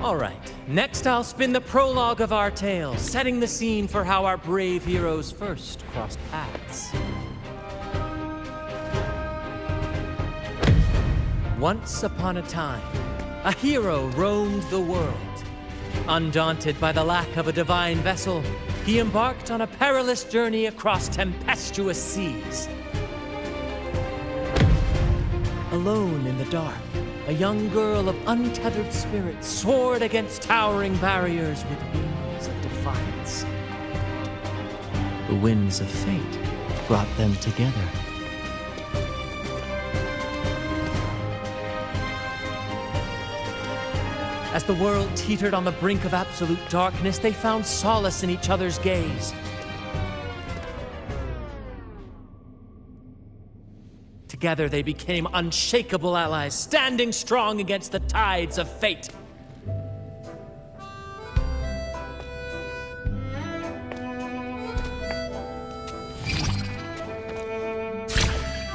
All right, next I'll spin the prologue of our tale, setting the scene for how our brave heroes first crossed paths. Once upon a time, a hero roamed the world. Undaunted by the lack of a divine vessel, he embarked on a perilous journey across tempestuous seas. Alone in the dark, a young girl of untethered spirit soared against towering barriers with wings of defiance. The winds of fate brought them together. As the world teetered on the brink of absolute darkness, they found solace in each other's gaze. Together they became unshakable allies, standing strong against the tides of fate.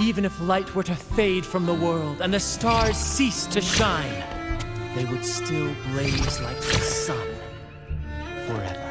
Even if light were to fade from the world and the stars cease to shine, they would still blaze like the sun forever.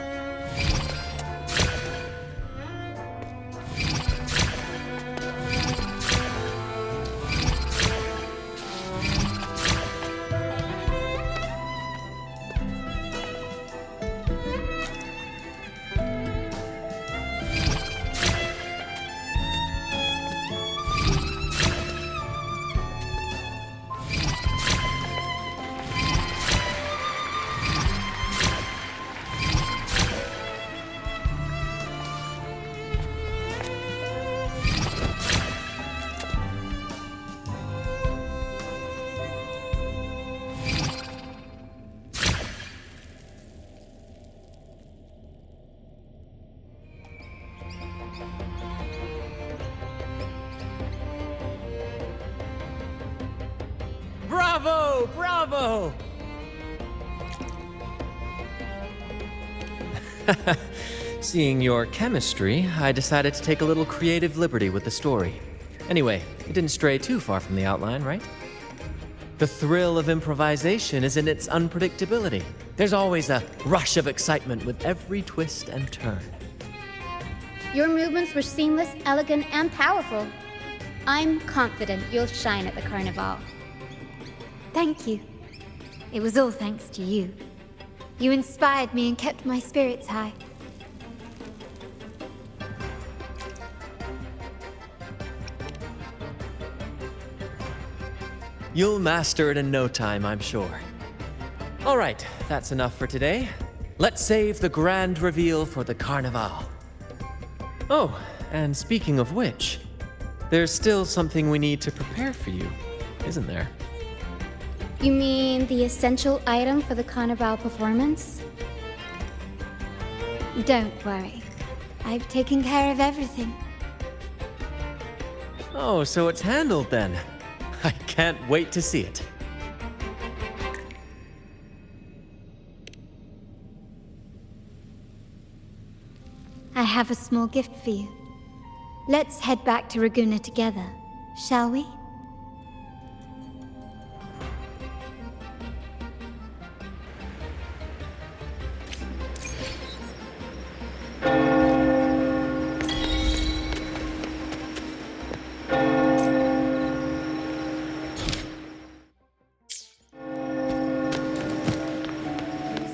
Bravo! Bravo! Seeing your chemistry, I decided to take a little creative liberty with the story. Anyway, it didn't stray too far from the outline, right? The thrill of improvisation is in its unpredictability. There's always a rush of excitement with every twist and turn. Your movements were seamless, elegant, and powerful. I'm confident you'll shine at the Carnival. Thank you. It was all thanks to you. You inspired me and kept my spirits high. You'll master it in no time, I'm sure. All right, that's enough for today. Let's save the grand reveal for the Carnival. Oh, and speaking of which, there's still something we need to prepare for you, isn't there? You mean the essential item for the Carnival performance? Don't worry. I've taken care of everything. Oh, so it's handled then. I can't wait to see it. I have a small gift for you. Let's head back to Ragunna together, shall we?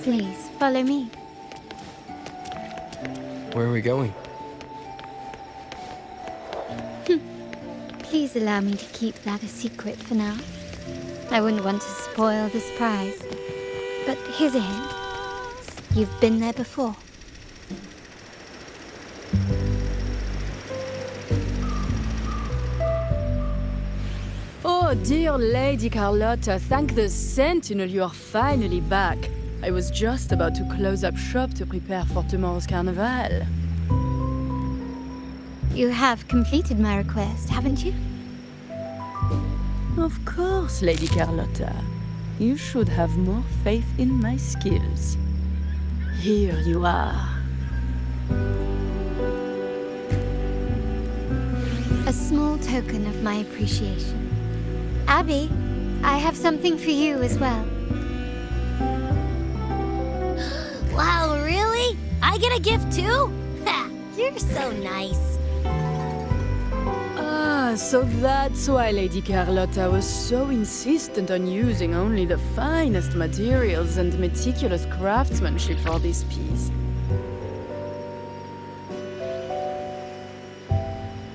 Please, follow me. Where are we going? Please allow me to keep that a secret for now. I wouldn't want to spoil the surprise. But here's a hint. You've been there before. Oh, dear Lady Carlotta, thank the Sentinel you are finally back. I was just about to close up shop to prepare for tomorrow's carnival. You have completed my request, haven't you? Of course, Lady Carlotta. You should have more faith in my skills. Here you are. A small token of my appreciation. Abby, I have something for you as well. Wow, really? I get a gift too? Ha! You're so nice. Ah, so that's why Lady Carlotta was so insistent on using only the finest materials and meticulous craftsmanship for this piece.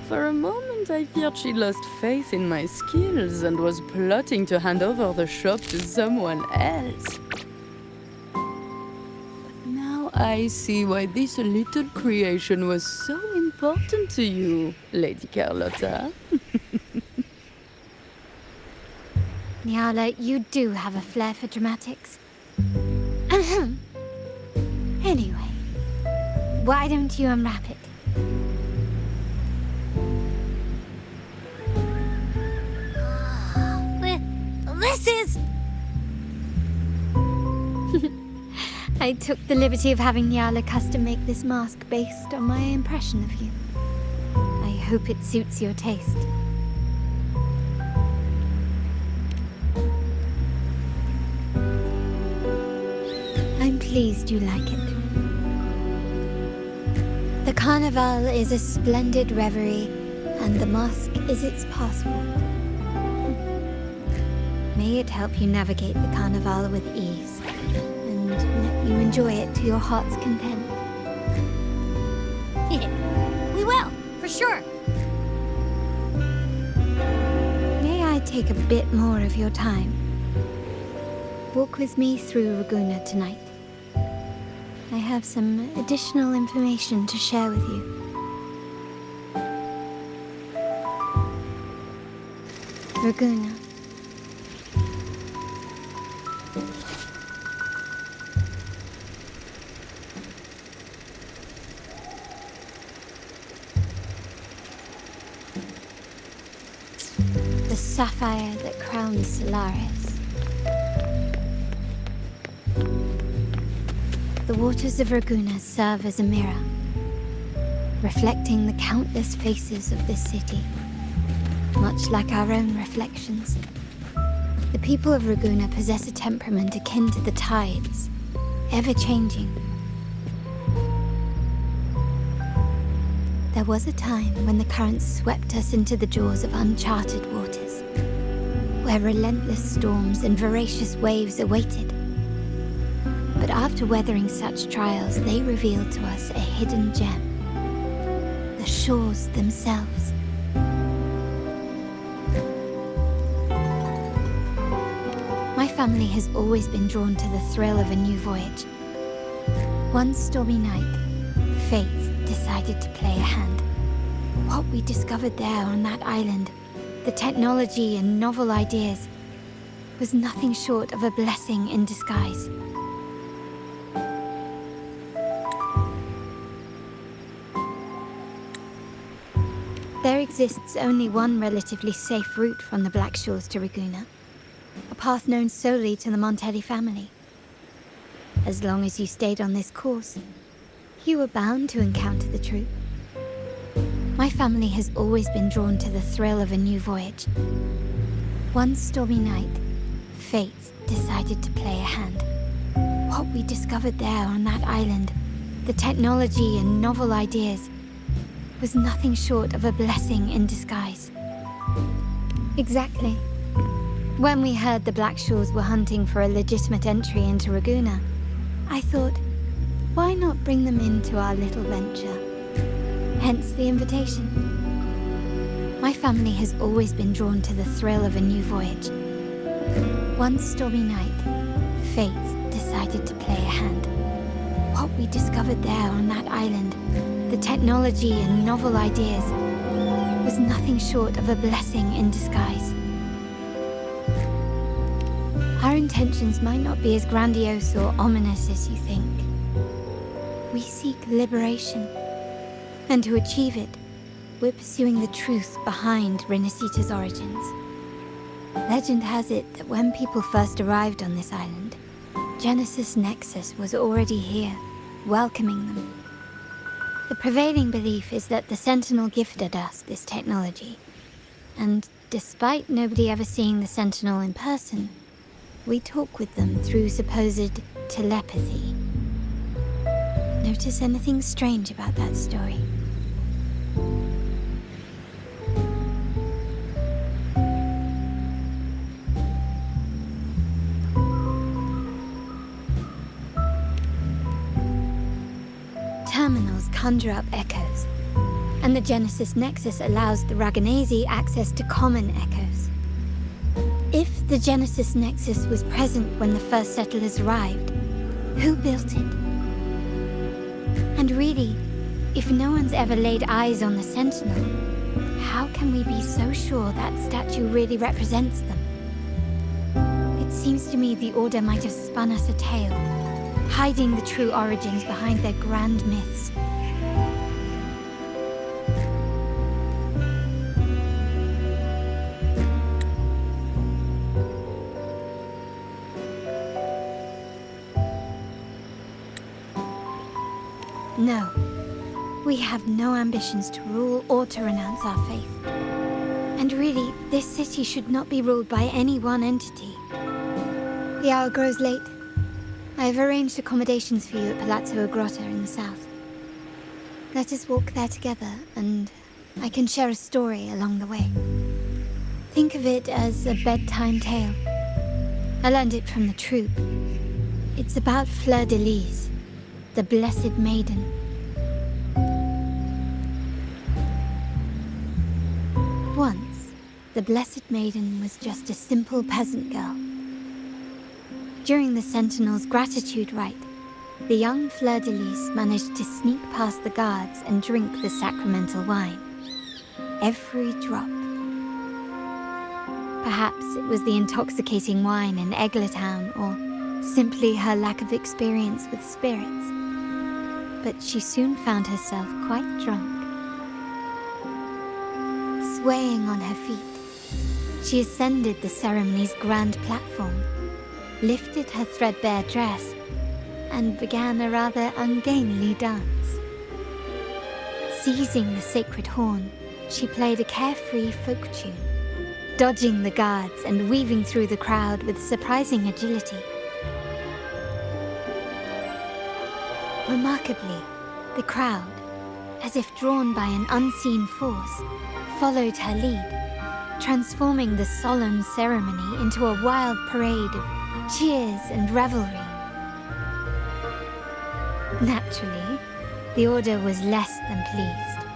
For a moment, I feared she lost faith in my skills and was plotting to hand over the shop to someone else. But now I see why this little creation was so important to you, Lady Carlotta. Nyala, you do have a flair for dramatics. Ahem. Anyway, why don't you unwrap it? This is... I took the liberty of having Nyala custom make this mask based on my impression of you. I hope it suits your taste. I'm pleased you like it. The Carnival is a splendid reverie, and the mask is its passport. May it help you navigate the Carnival with ease, and let you enjoy it to your heart's content. We will, for sure. May I take a bit more of your time? Walk with me through Raguna tonight. I have some additional information to share with you. Raguna. The sapphire that crowns Solaris. The waters of Raguna serve as a mirror, reflecting the countless faces of this city, much like our own reflections. The people of Raguna possess a temperament akin to the tides, ever-changing. There was a time when the currents swept us into the jaws of uncharted waters, where relentless storms and voracious waves awaited. But after weathering such trials, they revealed to us a hidden gem, the shores themselves. My family has always been drawn to the thrill of a new voyage. One stormy night, fate decided to play a hand. What we discovered there on that island, the technology and novel ideas, was nothing short of a blessing in disguise. There exists only one relatively safe route from the Black Shores to Raguna, a path known solely to the Montelli family. As long as you stayed on this course, you were bound to encounter the truth. My family has always been drawn to the thrill of a new voyage. One stormy night, fate decided to play a hand. What we discovered there on that island, the technology and novel ideas, was nothing short of a blessing in disguise. Exactly. When we heard the Black Shores were hunting for a legitimate entry into Raguna, I thought, why not bring them into our little venture? Hence the invitation. My family has always been drawn to the thrill of a new voyage. One stormy night, fate decided to play a hand. What we discovered there on that island, the technology and novel ideas, was nothing short of a blessing in disguise. Our intentions might not be as grandiose or ominous as you think. We seek liberation, and to achieve it, we're pursuing the truth behind Rinascita's origins. Legend has it that when people first arrived on this island, Genesis Nexus was already here, welcoming them. The prevailing belief is that the Sentinel gifted us this technology, and despite nobody ever seeing the Sentinel in person, we talk with them through supposed telepathy. Notice anything strange about that story? Terminals conjure up echoes, and the Genesis Nexus allows the Raganazi access to common echoes. If the Genesis Nexus was present when the first settlers arrived, who built it? And really, if no one's ever laid eyes on the Sentinel, how can we be so sure that statue really represents them? It seems to me the Order might have spun us a tale, hiding the true origins behind their grand myths. No, we have no ambitions to rule or to renounce our faith. And really, this city should not be ruled by any one entity. The hour grows late. I have arranged accommodations for you at Palazzo Grotta in the south. Let us walk there together, and I can share a story along the way. Think of it as a bedtime tale. I learned it from the troupe. It's about Fleur de Lis, the Blessed Maiden. Once, the Blessed Maiden was just a simple peasant girl. During the Sentinel's gratitude rite, the young Fleur de Lis managed to sneak past the guards and drink the sacramental wine. Every drop. Perhaps it was the intoxicating wine in Eglatown, or simply her lack of experience with spirits. But she soon found herself quite drunk. Swaying on her feet, she ascended the ceremony's grand platform, lifted her threadbare dress, and began a rather ungainly dance. Seizing the sacred horn, she played a carefree folk tune, dodging the guards and weaving through the crowd with surprising agility. Remarkably, the crowd, as if drawn by an unseen force, followed her lead, transforming the solemn ceremony into a wild parade of cheers and revelry. Naturally, the Order was less than pleased.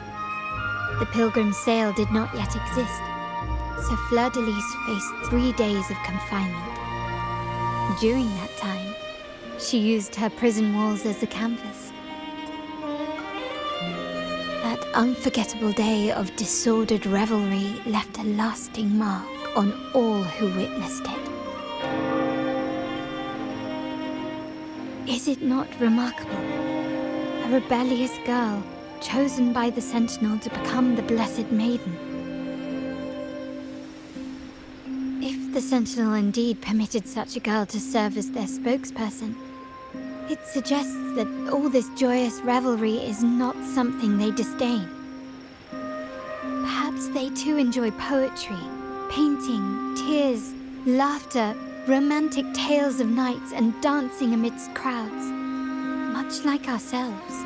The pilgrim sale did not yet exist, so Fleur de Lis faced 3 days of confinement. During that time, she used her prison walls as a canvas. That unforgettable day of disordered revelry left a lasting mark on all who witnessed it. Is it not remarkable? A rebellious girl, chosen by the Sentinel to become the Blessed Maiden. If the Sentinel indeed permitted such a girl to serve as their spokesperson, it suggests that all this joyous revelry is not something they disdain. Perhaps they too enjoy poetry, painting, tears, laughter, romantic tales of nights, and dancing amidst crowds, much like ourselves.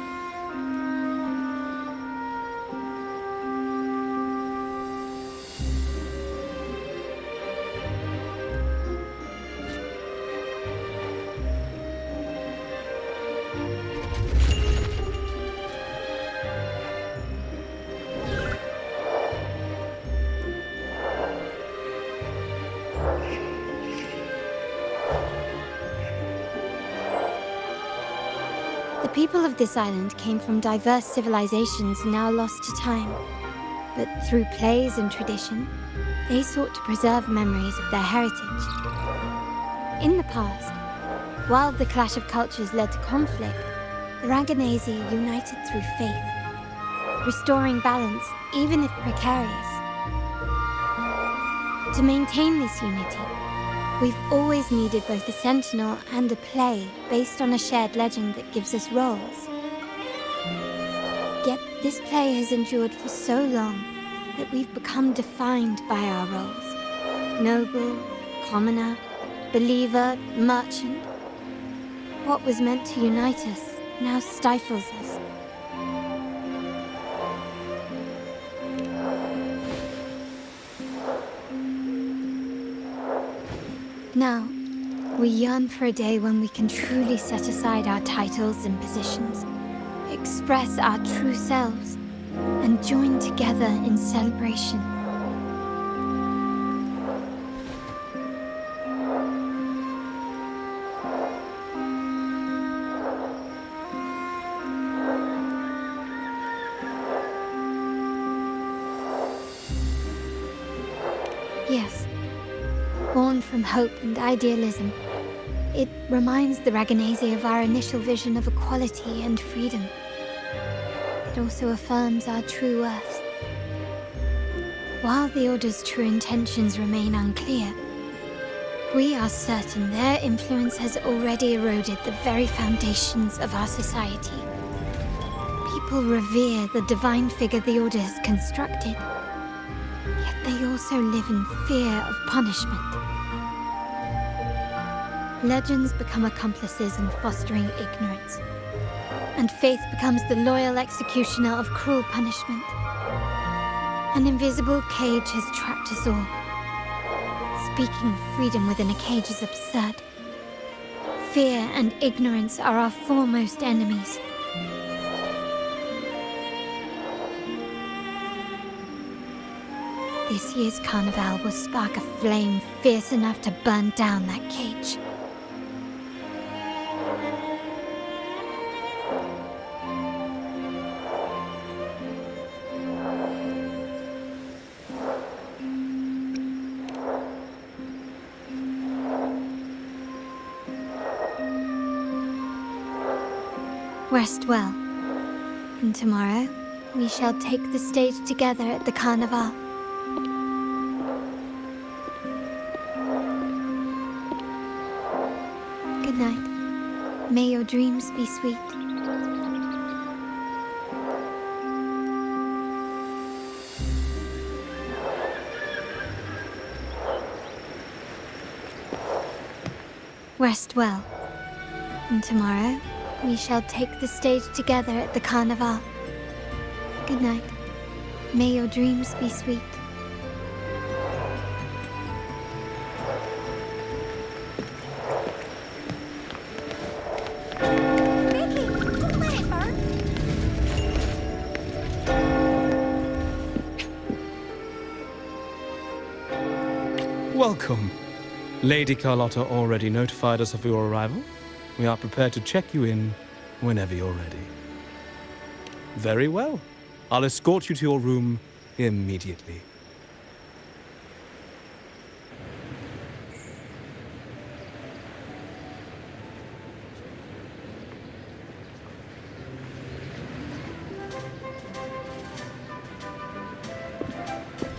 The people of this island came from diverse civilizations now lost to time, but through plays and tradition, they sought to preserve memories of their heritage. In the past, while the clash of cultures led to conflict, the Raganazi united through faith, restoring balance even if precarious. To maintain this unity, we've always needed both a sentinel and a play based on a shared legend that gives us roles. Yet this play has endured for so long that we've become defined by our roles. Noble, commoner, believer, merchant. What was meant to unite us now stifles us. Now, we yearn for a day when we can truly set aside our titles and positions, express our true selves, and join together in celebration. Yes, born from hope and idealism, it reminds the Raganese of our initial vision of equality and freedom. It also affirms our true worth. While the Order's true intentions remain unclear, we are certain their influence has already eroded the very foundations of our society. People revere the divine figure the Order has constructed, yet they also live in fear of punishment. Legends become accomplices in fostering ignorance, and faith becomes the loyal executioner of cruel punishment. An invisible cage has trapped us all. Speaking of freedom within a cage is absurd. Fear and ignorance are our foremost enemies. This year's carnival will spark a flame fierce enough to burn down that cage. Rest well, and tomorrow we shall take the stage together at the carnival. Good night. May your dreams be sweet. Rest well, and tomorrow we shall take the stage together at the carnival. Good night. May your dreams be sweet. Mickey, don't let it burn. Welcome. Lady Carlotta already notified us of your arrival. We are prepared to check you in whenever you're ready. Very well. I'll escort you to your room immediately.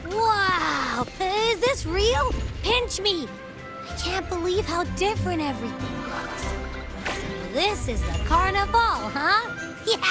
Wow! Is this real? Pinch me! I can't believe how different everything looks. So this is the carnival, huh? Yeah!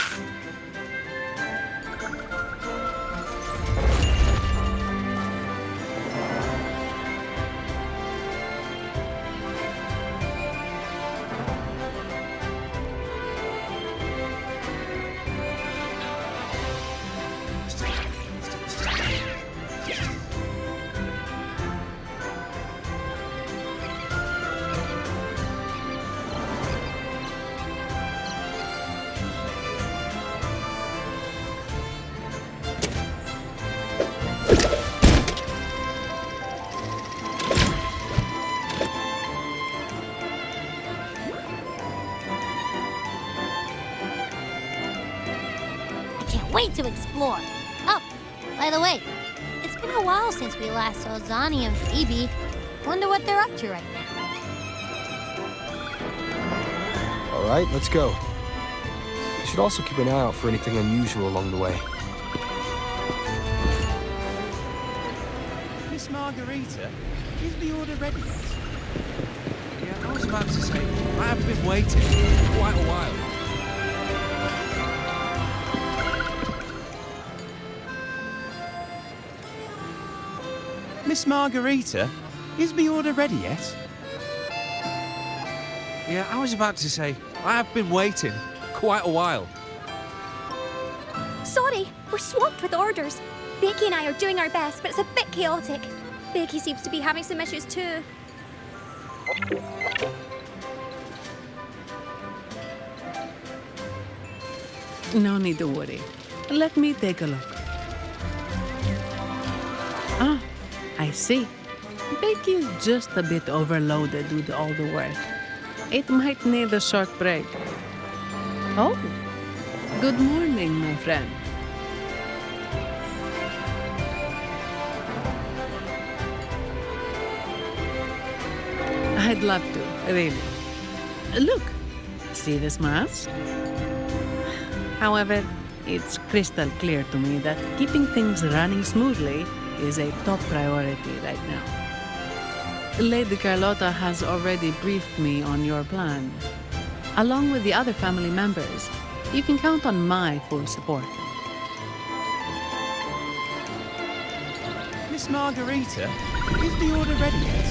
Wait to explore. Oh, by the way, it's been a while since we last saw Zani and Phoebe. Wonder what they're up to right now. All right, let's go. You should also keep an eye out for anything unusual along the way. Miss Margarita, is the order ready yet? Yeah, I was about to say, I have been waiting for quite a while. Miss Margarita, is the order ready yet? Yeah, I was about to say, I have been waiting quite a while. Sorry, we're swamped with orders. Becky and I are doing our best, but it's a bit chaotic. Becky seems to be having some issues too. No need to worry. Let me take a look. Ah, I see. Becky's just a bit overloaded with all the work. It might need a short break. Oh, good morning, my friend. I'd love to, really. Look, see this mask? However, it's crystal clear to me that keeping things running smoothly is a top priority right now. Lady Carlotta has already briefed me on your plan. Along with the other family members, you can count on my full support. Miss Margarita, is the order ready yet?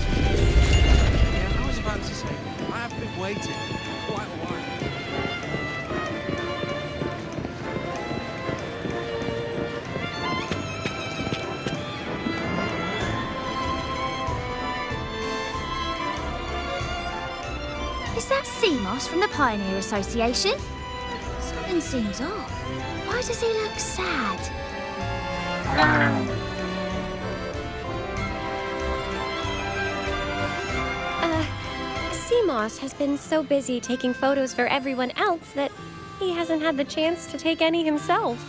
Yeah, I was about to say, I have been waiting quite a while. Is that Seamoss from the Pioneer Association? Something seems off. Why does he look sad? Seamoss has been so busy taking photos for everyone else that he hasn't had the chance to take any himself.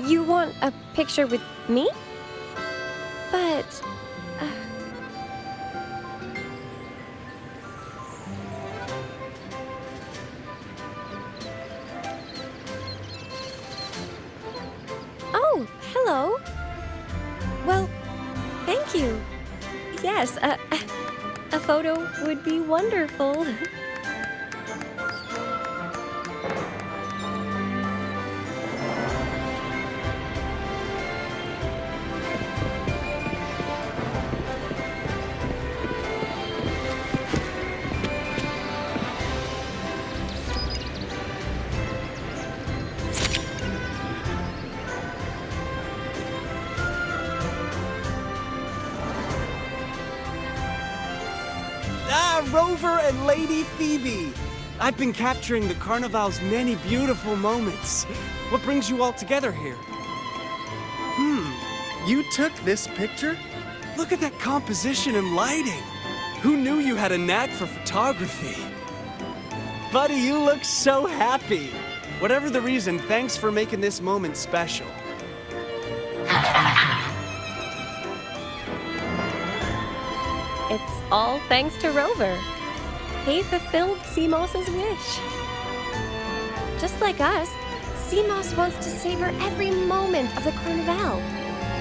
You want a picture with me? But... Oh, hello. Well, thank you. Yes, a photo would be wonderful. Rover and Lady Phoebe! I've been capturing the Carnival's many beautiful moments. What brings you all together here? You took this picture? Look at that composition and lighting! Who knew you had a knack for photography? Buddy, you look so happy! Whatever the reason, thanks for making this moment special. It's all thanks to Rover. He fulfilled Seamoss's wish. Just like us, Seamoss wants to savor every moment of the Carnival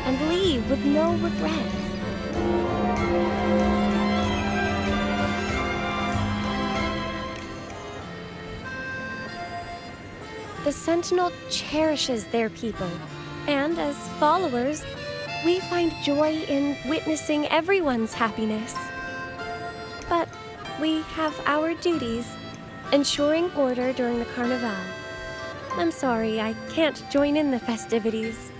and leave with no regrets. The Sentinel cherishes their people, and as followers, we find joy in witnessing everyone's happiness. But we have our duties, ensuring order during the Carnival. I'm sorry, I can't join in the festivities.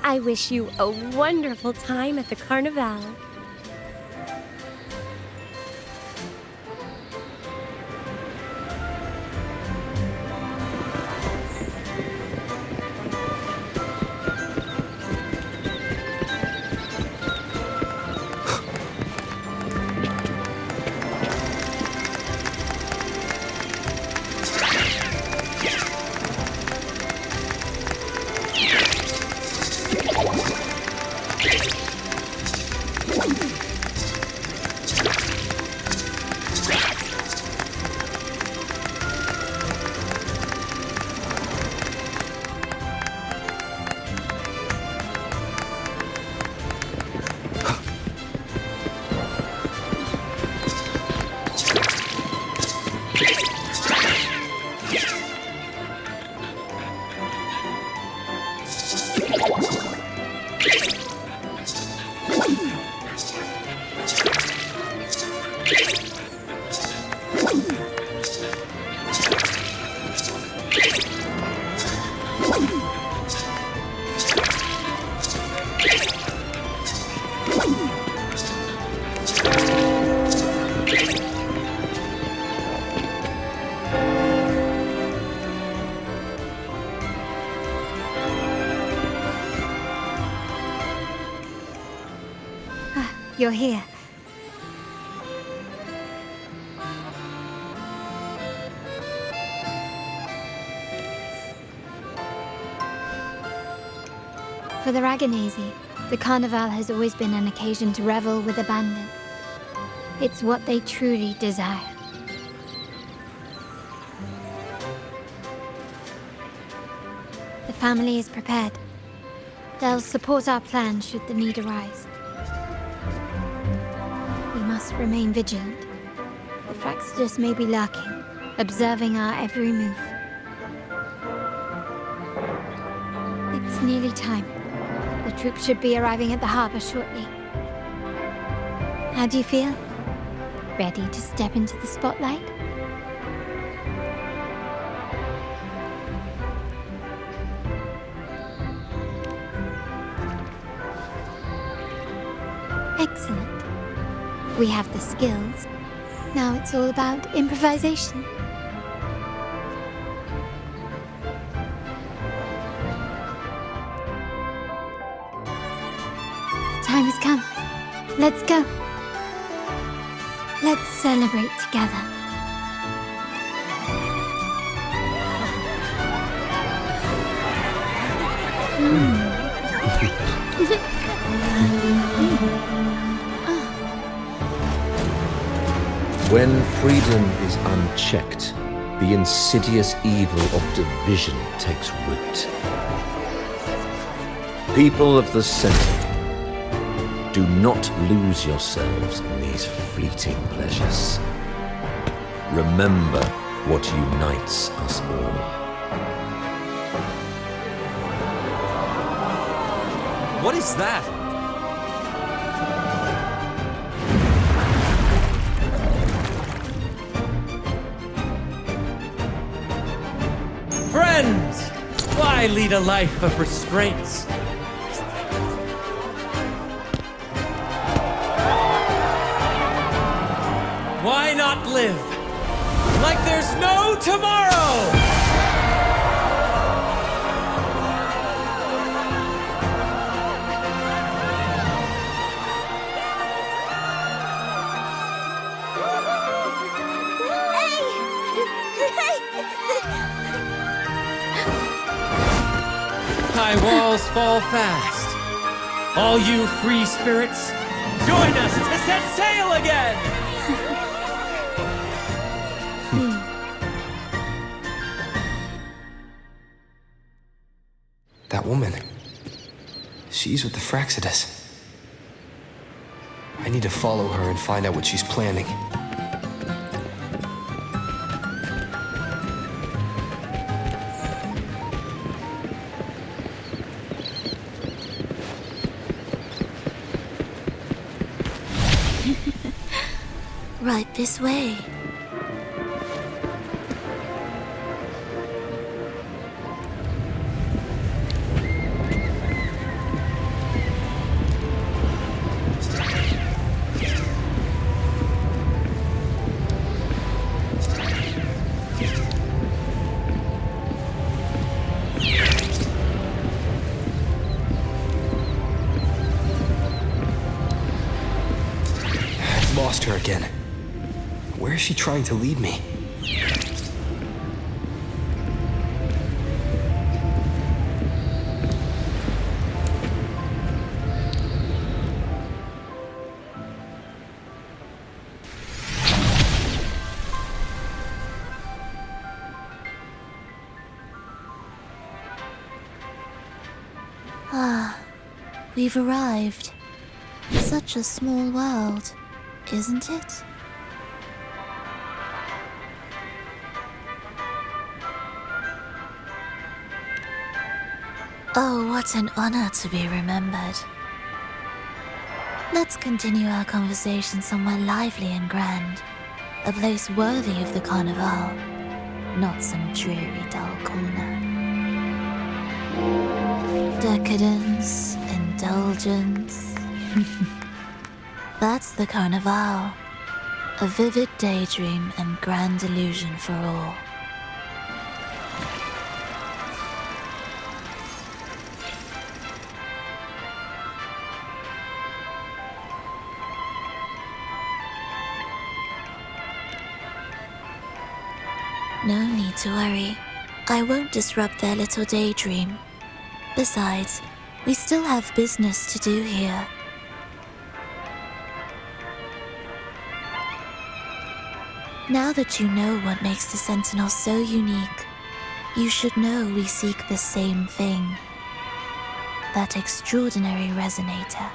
I wish you a wonderful time at the Carnival. you're here. For the Ragganese, the Carnival has always been an occasion to revel with abandon. It's what they truly desire. The family is prepared. They'll support our plan should the need arise. We must remain vigilant. The Fraxidus may be lurking, observing our every move. It's nearly time. The troops should be arriving at the harbor shortly. How do you feel? Ready to step into the spotlight? Excellent. We have the skills. Now it's all about improvisation. The time has come. Let's go. Let's celebrate together. When freedom is unchecked, the insidious evil of division takes root. People of the Center, do not lose yourselves in these fleeting pleasures. Remember what unites us all. What is that? Friends! Why lead a life of restraints? Why not live like there's no tomorrow? High walls fall fast. All you free spirits, join us to set sail again! That woman. She's with the Fraxidus. I need to follow her and find out what she's planning. Right this way. I've lost her again. Where is she trying to lead me? Ah, we've arrived. Such a small world, isn't it? Oh, what an honor to be remembered. Let's continue our conversation somewhere lively and grand. A place worthy of the Carnival, not some dreary, dull corner. Decadence, indulgence. That's the Carnival. A vivid daydream and grand illusion for all. No need to worry. I won't disrupt their little daydream. Besides, we still have business to do here. Now that you know what makes the Sentinel so unique, you should know we seek the same thing. That extraordinary resonator.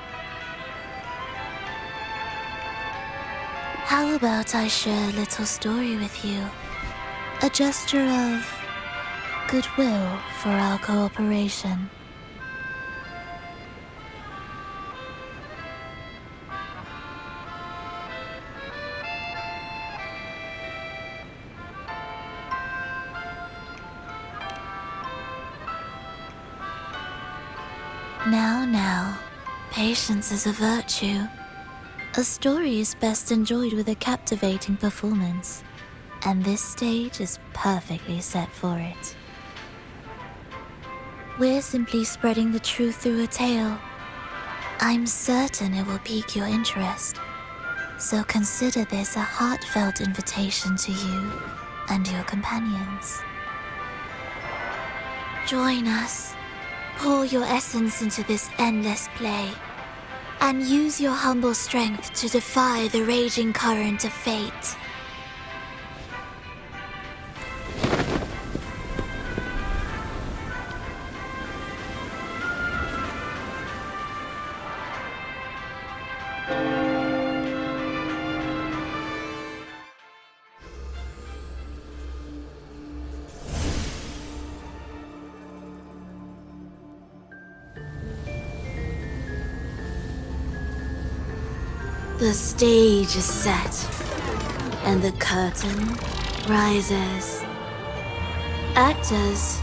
How about I share a little story with you? A gesture of goodwill for our cooperation. Now, patience is a virtue. A story is best enjoyed with a captivating performance, and this stage is perfectly set for it. We're simply spreading the truth through a tale. I'm certain it will pique your interest, so consider this a heartfelt invitation to you and your companions. Join us. Pour your essence into this endless play, and use your humble strength to defy the raging current of fate. The stage is set, and the curtain rises. Actors,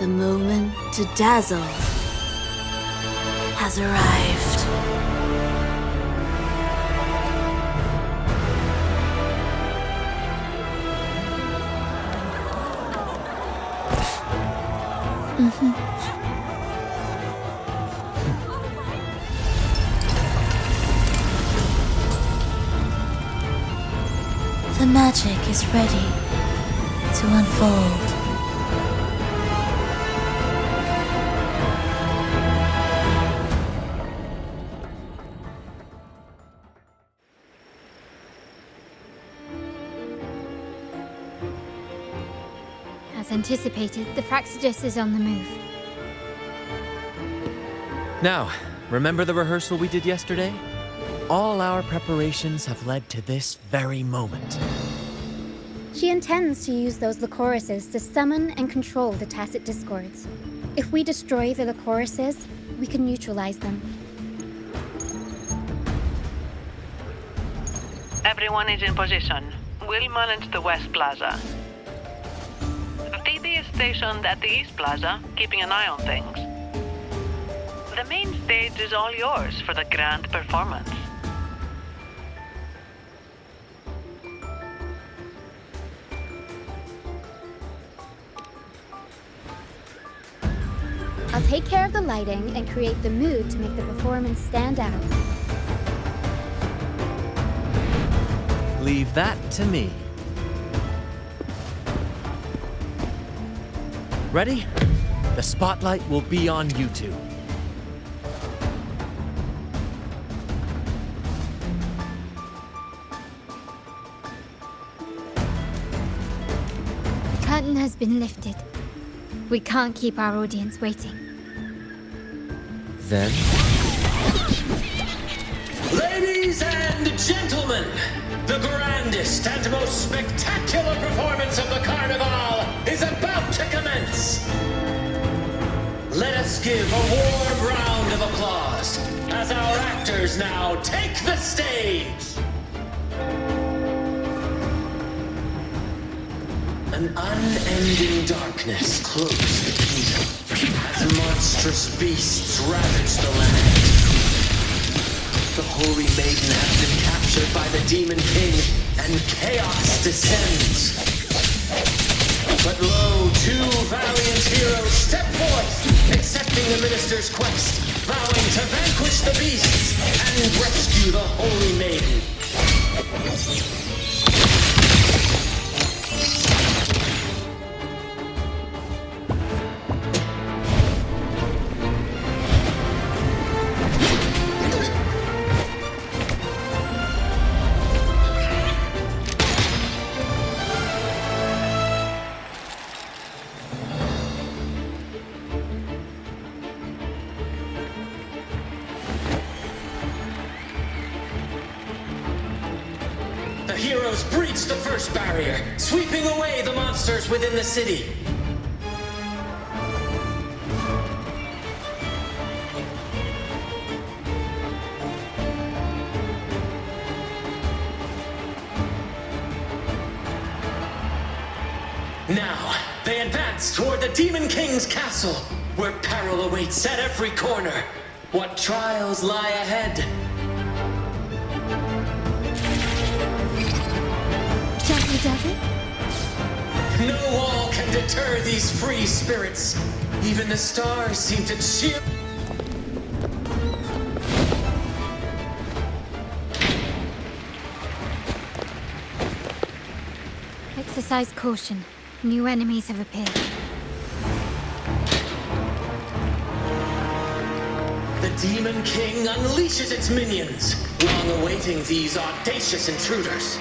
the moment to dazzle has arrived. The magic is ready to unfold. As anticipated, the Fraxidus is on the move. Now, remember the rehearsal we did yesterday? All our preparations have led to this very moment. She intends to use those Lycorises to summon and control the Tacit Discords. If we destroy the Lycorises, we can neutralize them. Everyone is in position. We'll manage the West Plaza. Phoebe is stationed at the East Plaza, keeping an eye on things. The main stage is all yours for the grand performance. I'll take care of the lighting and create the mood to make the performance stand out. Leave that to me. Ready? The spotlight will be on you two. The curtain has been lifted. We can't keep our audience waiting. Then, Ladies and gentlemen, the grandest and most spectacular performance of the Carnival is about to commence. Let us give a warm round of applause as our actors now take the stage. An unending darkness closed the kingdom as monstrous beasts ravaged the land. The Holy Maiden has been captured by the Demon King, and chaos descends. But lo, two valiant heroes step forth, accepting the minister's quest, vowing to vanquish the beasts and rescue the Holy Maiden. heroes breached the first barrier, sweeping away the monsters within the city. Now, they advance toward the Demon King's castle, where peril awaits at every corner. What trials lie ahead? Gently does it? No wall can deter these free spirits. Even the stars seem to cheer. Exercise caution. New enemies have appeared. The Demon King unleashes its minions, long awaiting these audacious intruders.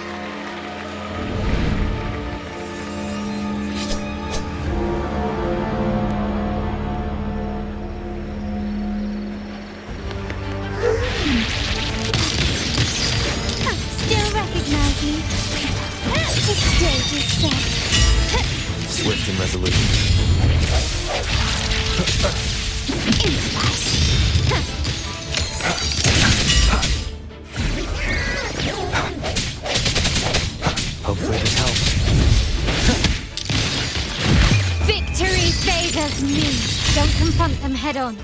Still recognize me? The stage is set. Swift and resolute. Hopefully this helps. Victory favors me! Don't confront them head on.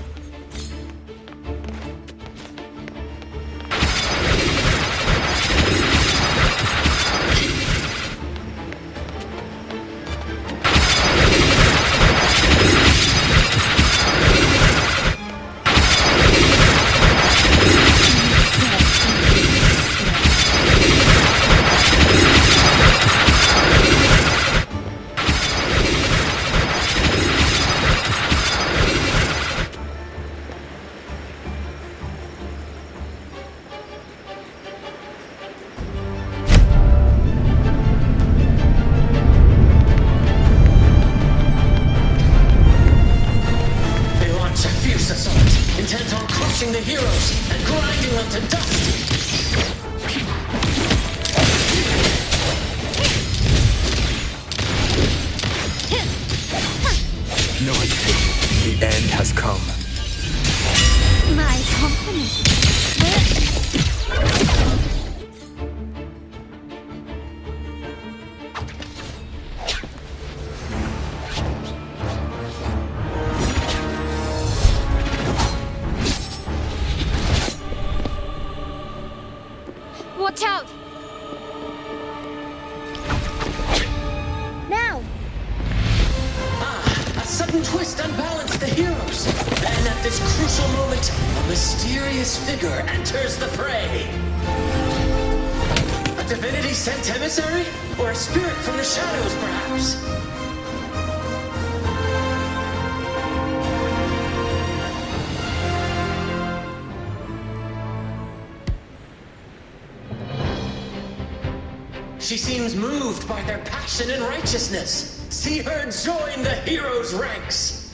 Intent on crushing the heroes and grinding them to dust. No hesitation. The end has come. My compliments. Watch out! Now! A sudden twist unbalanced the heroes. Then at this crucial moment, a mysterious figure enters the fray. A divinity sent emissary? Or a spirit from the shadows, perhaps? She seems moved by their passion and righteousness. See her join the heroes' ranks.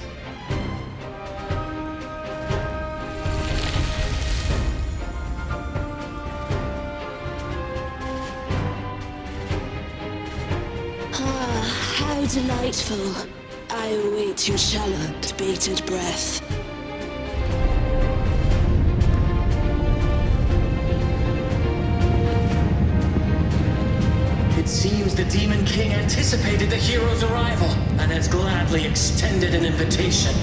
Ah, how delightful. I await your shallow, bated breath. It seems the Demon King anticipated the hero's arrival and has gladly extended an invitation.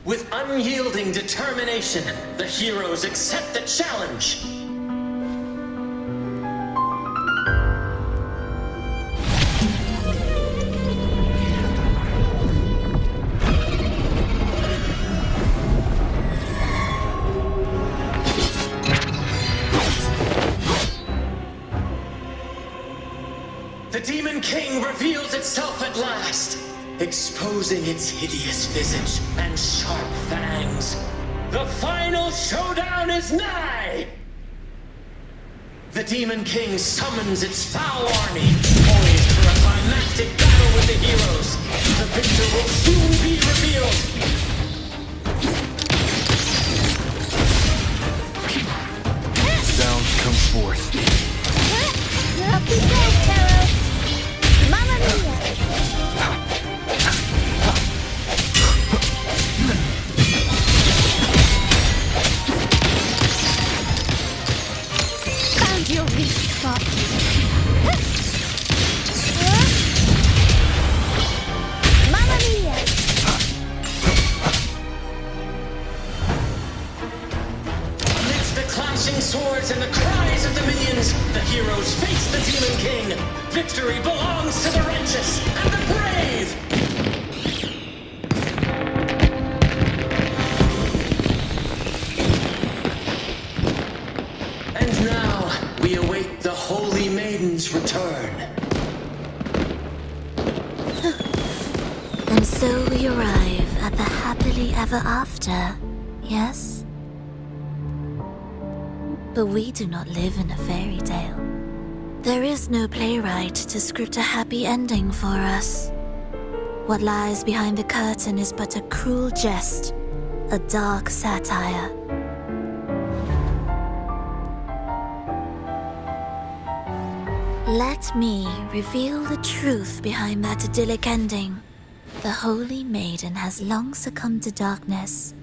With unyielding determination, the heroes accept the challenge. The Demon King reveals itself at last, exposing its hideous visage and sharp fangs. The final showdown is nigh! The Demon King summons its foul army, poised for a climactic battle with the heroes. The victor will soon be revealed. Sounds come forth. Up we go, Pharaoh! Mamma mia! Found your weak spot. Mamma mia! Amidst the clashing swords and the cries of the minions, the heroes face the Demon King. Victory belongs to the righteous and the brave! And now, we await the Holy Maiden's return. And so we arrive at the happily ever after, yes? But we do not live in a fairy tale. There is no playwright to script a happy ending for us. What lies behind the curtain is but a cruel jest, a dark satire. Let me reveal the truth behind that idyllic ending. The Holy Maiden has long succumbed to darkness,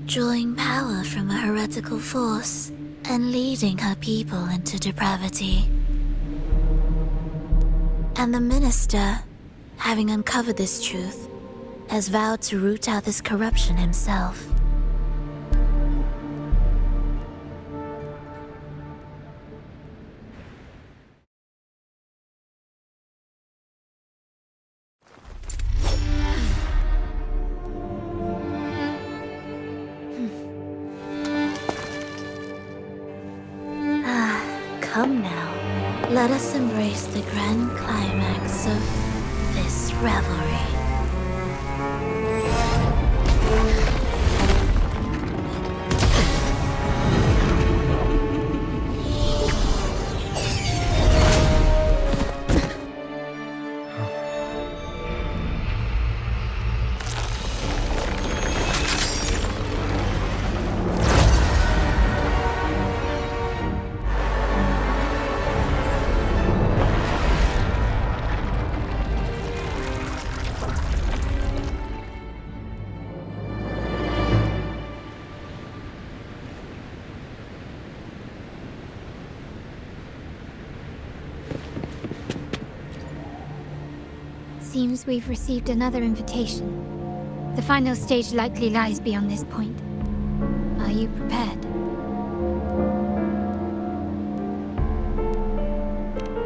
drawing power from a heretical force and leading her people into depravity. And the minister, having uncovered this truth, has vowed to root out this corruption himself. Come now, let us embrace the grand climax of this revelry. Seems we've received another invitation. The final stage likely lies beyond this point. Are you prepared?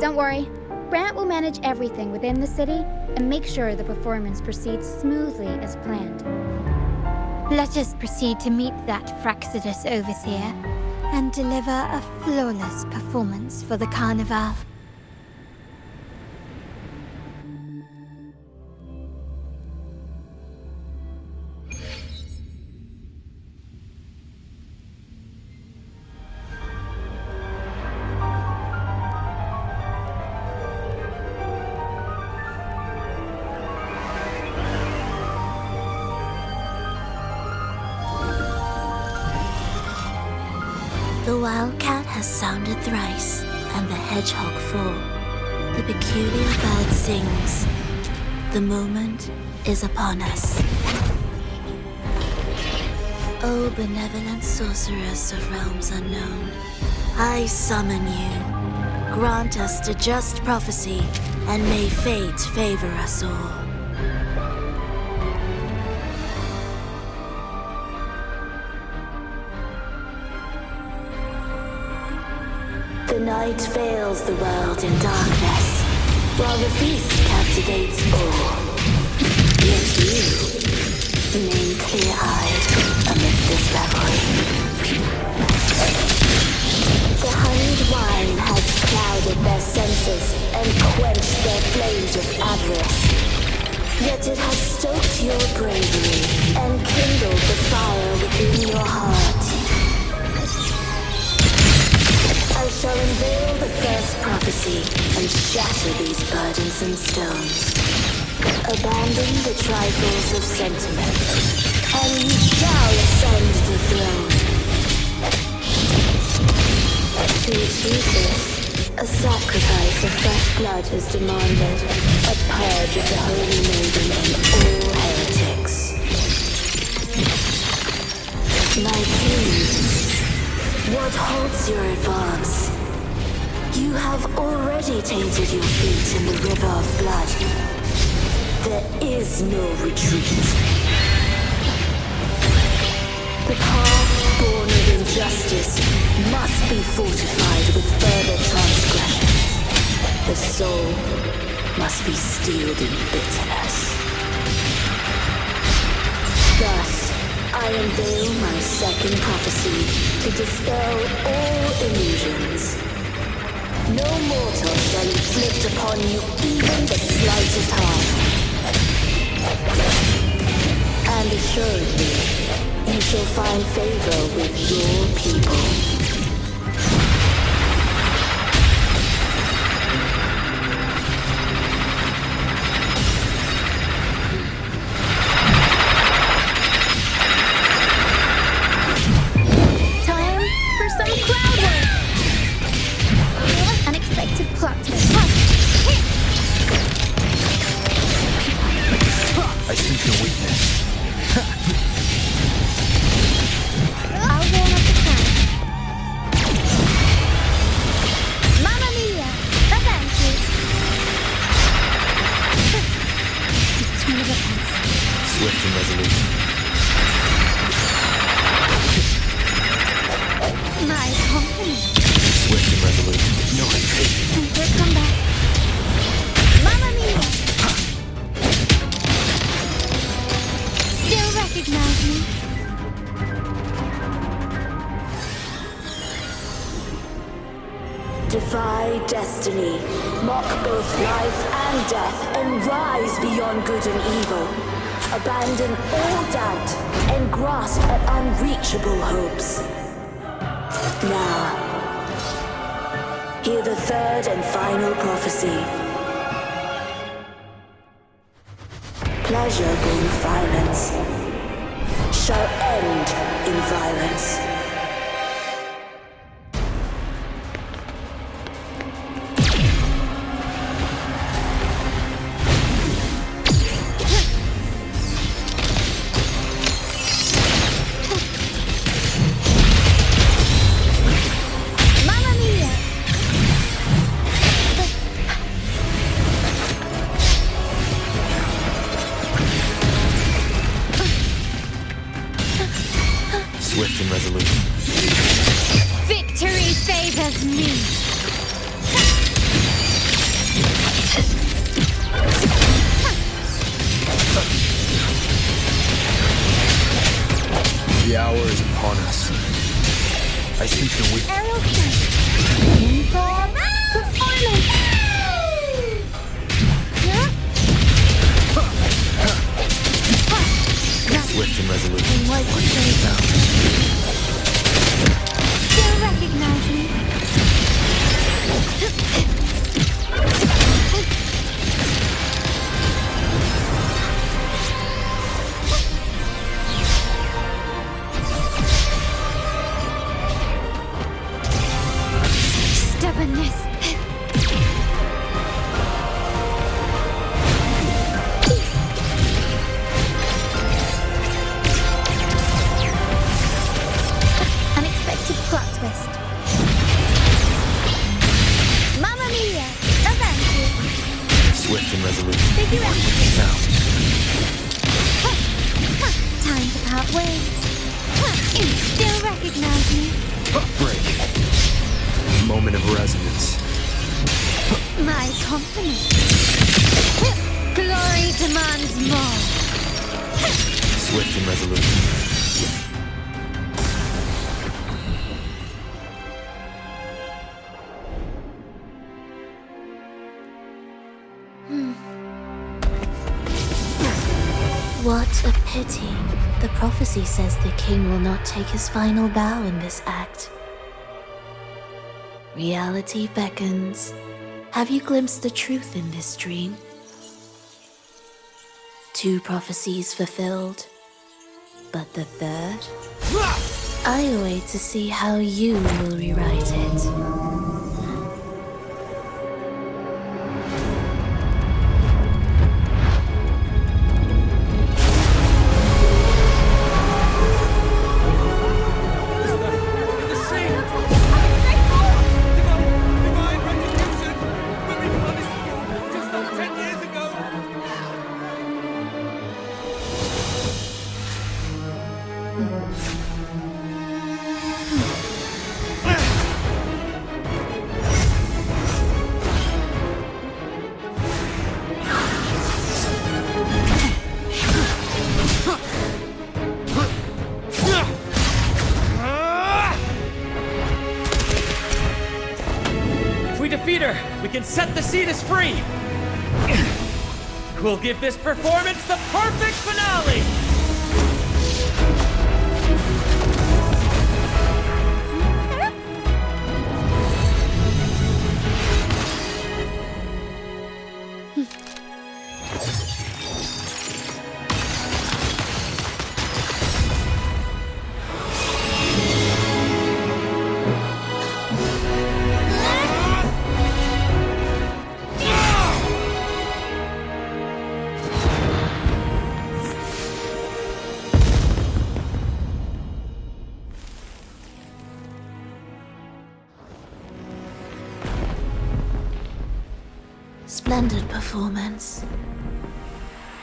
Don't worry. Brant will manage everything within the city and make sure the performance proceeds smoothly as planned. Let us proceed to meet that Fraxidus overseer and deliver a flawless performance for the Carnival. The wildcat has sounded thrice, and the hedgehog four. The peculiar bird sings. The moment is upon us. O benevolent sorceress of realms unknown, I summon you. Grant us the just prophecy, and may fate favor us all. The night veils the world in darkness, while the feast captivates all. Yet you remain clear-eyed amidst this revelry. The honeyed wine has clouded their senses and quenched their flames with avarice. Yet it has stoked your bravery and kindled the fire within your heart. I shall unveil the first prophecy and shatter these burdensome stones. Abandon the trifles of sentiment, and you shall ascend the throne. To achieve this, a sacrifice of fresh blood is demanded, a purge of the Holy Maiden and all heretics. My king, what halts your advance? You have already tainted your feet in the river of blood. There is no retreat. The path born of injustice must be fortified with further transgressions. The soul must be steeled in bitterness. Thus, I unveil my second prophecy to dispel all illusions. No mortal shall inflict upon you even the slightest harm. And assuredly, you shall find favor with your people. Time for some crowd work! Unexpected plot twist. I sense your weakness. I'll warm up the crowd. Mamma mia! Avanti! Turn of events. Swift and resolute. My compliment. Swift and resolute. No hesitation. And we'll come back. Mamma mia! Still recognize me? Defy destiny, mock both life and death, and rise beyond good and evil. Abandon all doubt and grasp at unreachable hopes. Now, hear the third and final prophecy. Pleasure born violence shall end in violence. Swift and resolute. Victory favors me! The hour is upon us. I sense your weakness. Aerial strike. Improv performance! Swift and resolute. And what you say? Still recognize me? Stubbornness. Unexpected plot twist. Mamma mia! Avanti! Swift and resolute. Figure out. Sounds. Time to part ways. You still recognize me? Break. Moment of resonance. My compliment. Glory demands more. Swift and resolute. What a pity. The prophecy says the king will not take his final bow in this act. Reality beckons. Have you glimpsed the truth in this dream? 2 prophecies fulfilled, but the third? I await to see how you will rewrite it. We can set the Cetus free! We'll give this performance the perfect finale! Splendid performance.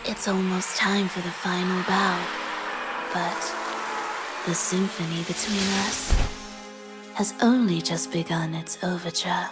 It's almost time for the final bow, but the symphony between us has only just begun its overture.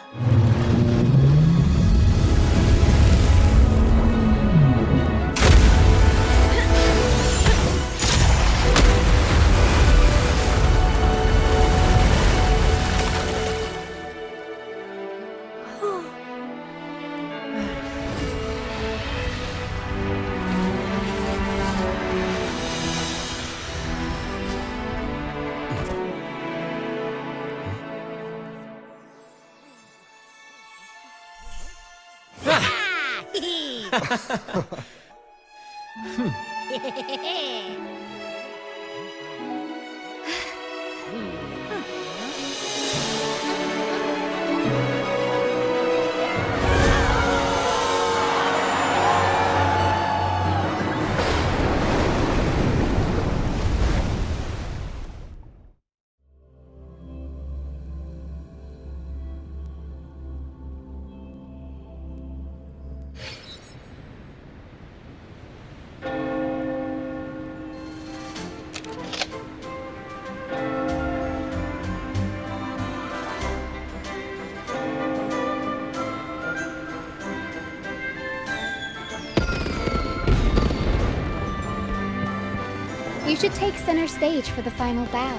You should take center stage for the final bow.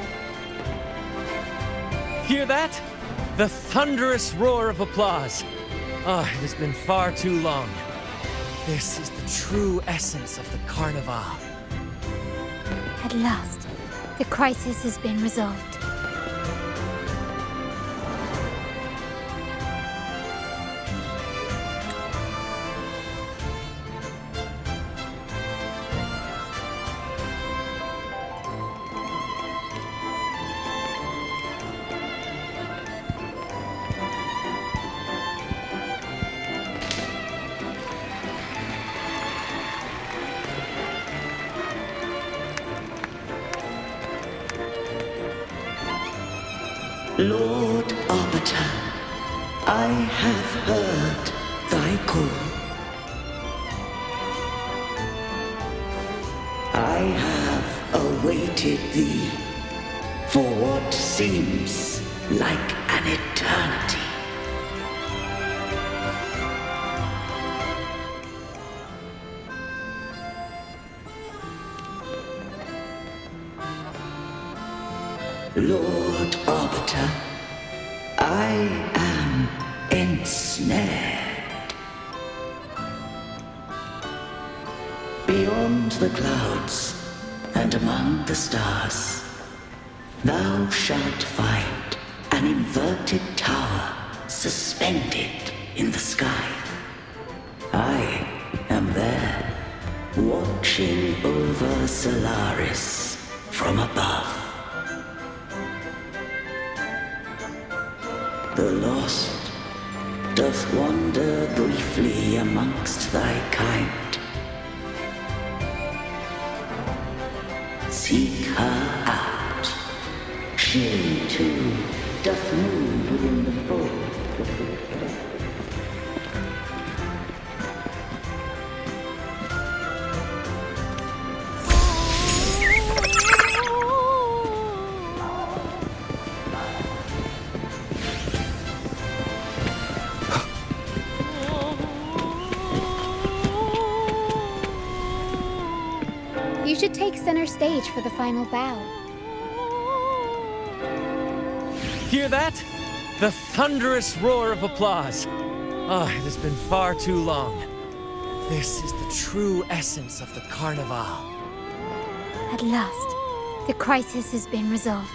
Hear that? The thunderous roar of applause. Ah, it has been far too long. This is the true essence of the Carnival. At last, the crisis has been resolved. Lord Arbiter, I have heard thy call. I have awaited thee for what seems like an eternity. Lord Arbiter, I am ensnared. Behold beyond the clouds and among the stars, thou shalt find an inverted tower suspended in the sky. I am there, watching over Solaris from above. The lost doth wander briefly amongst thy kind. Seek her out. She, too, doth move within the fold of the dead. You should take center stage for the final bow. Hear that? The thunderous roar of applause. Oh, it has been far too long. This is the true essence of the Carnival. At last, the crisis has been resolved.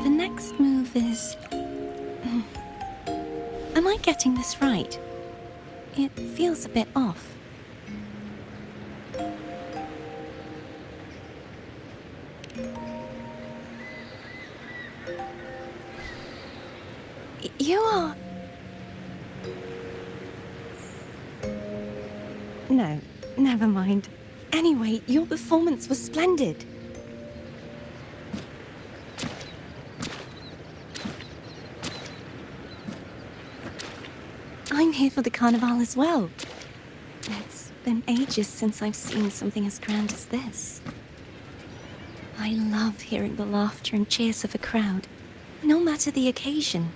The next move is... Am I getting this right? It feels a bit off. You are... No, never mind. Anyway, your performance was splendid. I'm here for the Carnival as well. It's been ages since I've seen something as grand as this. I love hearing the laughter and cheers of a crowd, no matter the occasion.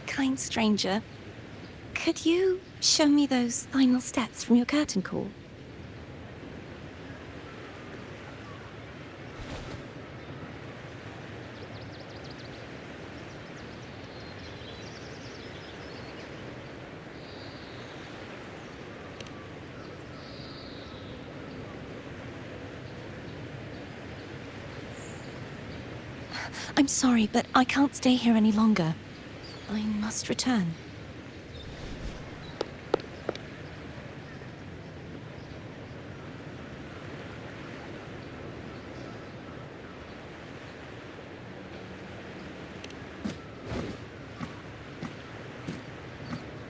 Kind stranger, could you show me those final steps from your curtain call? I'm sorry, but I can't stay here any longer. I must return.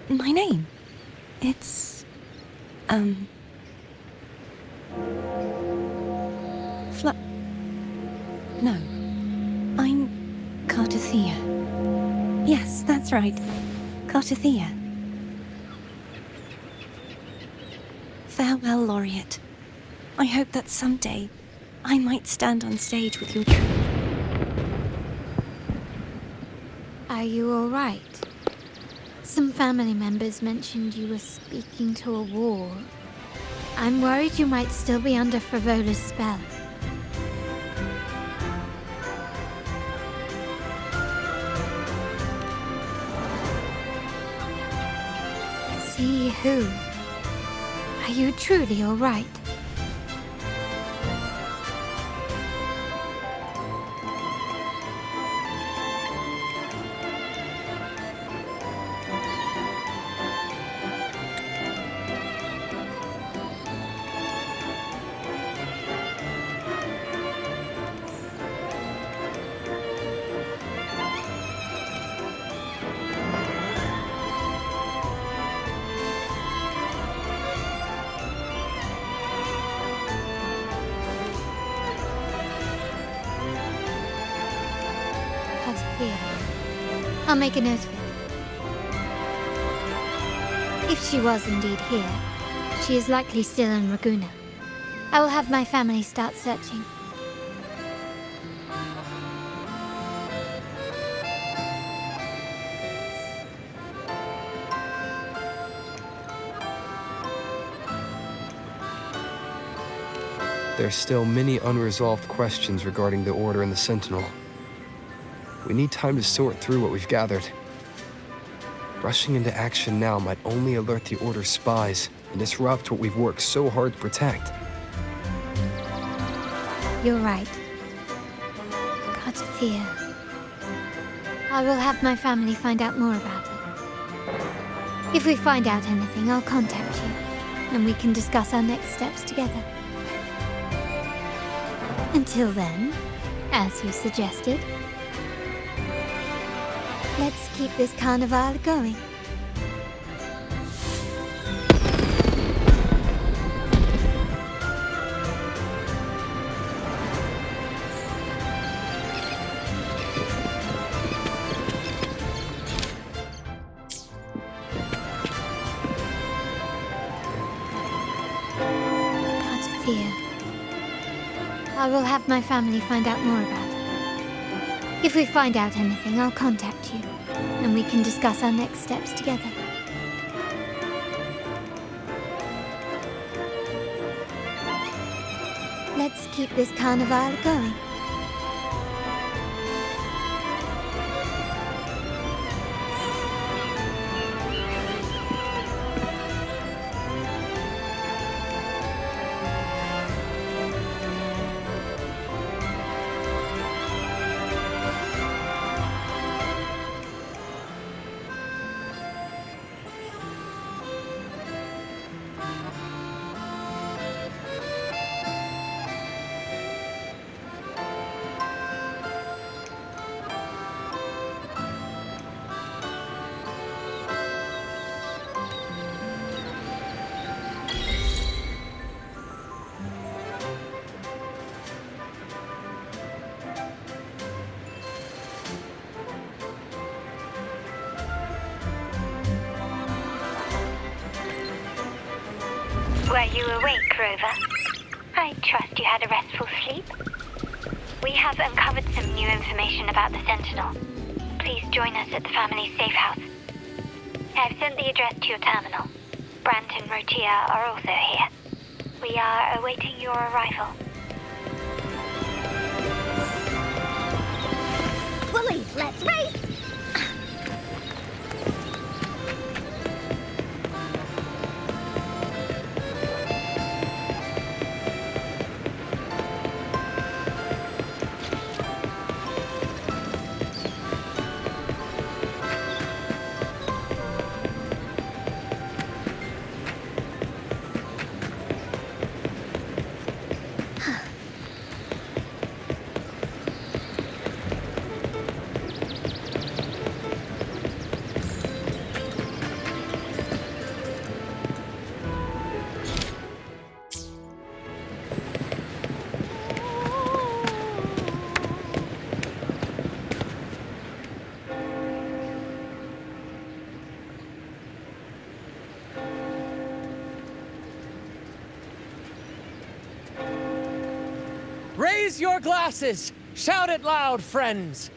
My name? It's... No. I'm Cartothea. Yes, that's right. Cartothea. Farewell, Laureate. I hope that someday I might stand on stage with your troupe. Are you all right? Some family members mentioned you were speaking to a wall. I'm worried you might still be under Frivola's spell. See who? Are you truly all right? here. I'll make a note of it. If she was indeed here, she is likely still in Raguna. I will have my family start searching. There's still many unresolved questions regarding the Order and the Sentinel. We need time to sort through what we've gathered. Rushing into action now might only alert the Order's spies and disrupt what we've worked so hard to protect. You're right. Thea. I will have my family find out more about it. If we find out anything, I'll contact you, and we can discuss our next steps together. Until then, as you suggested, let's keep this carnival going. I will have my family find out more about it. If we find out anything, I'll contact you, and we can discuss our next steps together. Let's keep this carnival going. Were you awake, Rover? I trust you had a restful sleep. We have uncovered some new information about the Sentinel. Please join us at the family's safe house. I've sent the address to your terminal. Brant and Rotia are also here. We are awaiting your arrival. Police, let's race! Raise your glasses! Shout it loud, friends!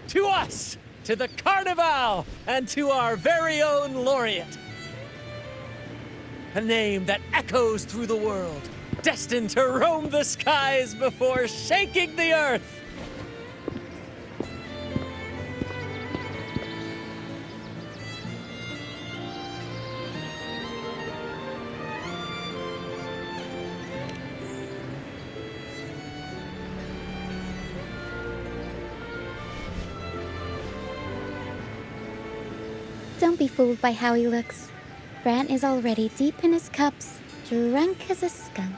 To us! To the Carnival! And to our very own laureate! A name that echoes through the world, destined to roam the skies before shaking the earth! Don't be fooled by how he looks. Brant is already deep in his cups, drunk as a skunk.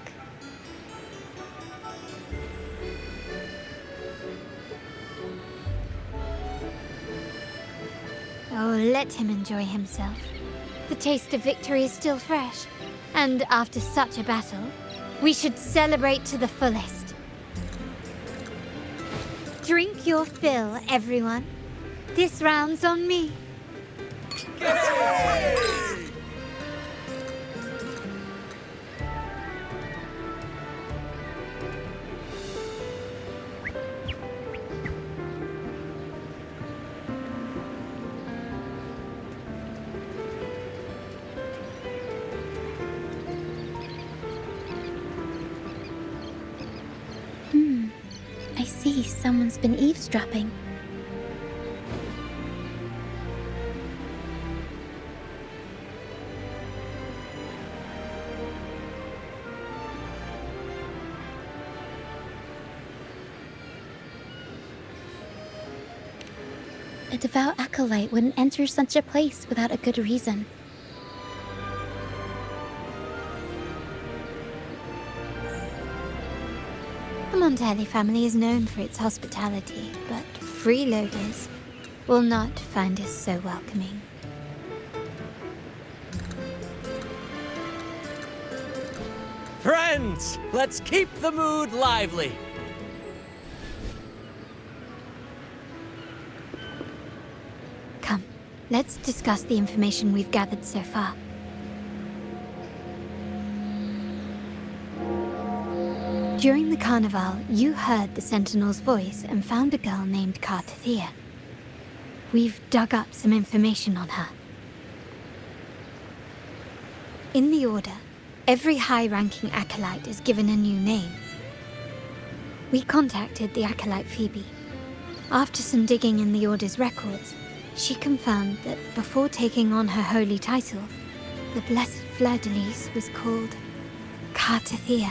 Oh, let him enjoy himself. The taste of victory is still fresh, and after such a battle, we should celebrate to the fullest. Drink your fill, everyone. This round's on me. I see someone's been eavesdropping. A devout acolyte wouldn't enter such a place without a good reason. The Montelli family is known for its hospitality, but freeloaders will not find us so welcoming. Friends, let's keep the mood lively. Come, let's discuss the information we've gathered so far. During the carnival, you heard the Sentinel's voice and found a girl named Cartathea. We've dug up some information on her. In the Order, every high-ranking acolyte is given a new name. We contacted the acolyte Phoebe. After some digging in the Order's records, she confirmed that before taking on her holy title, the Blessed Fleur-de-Lis was called Cartathea.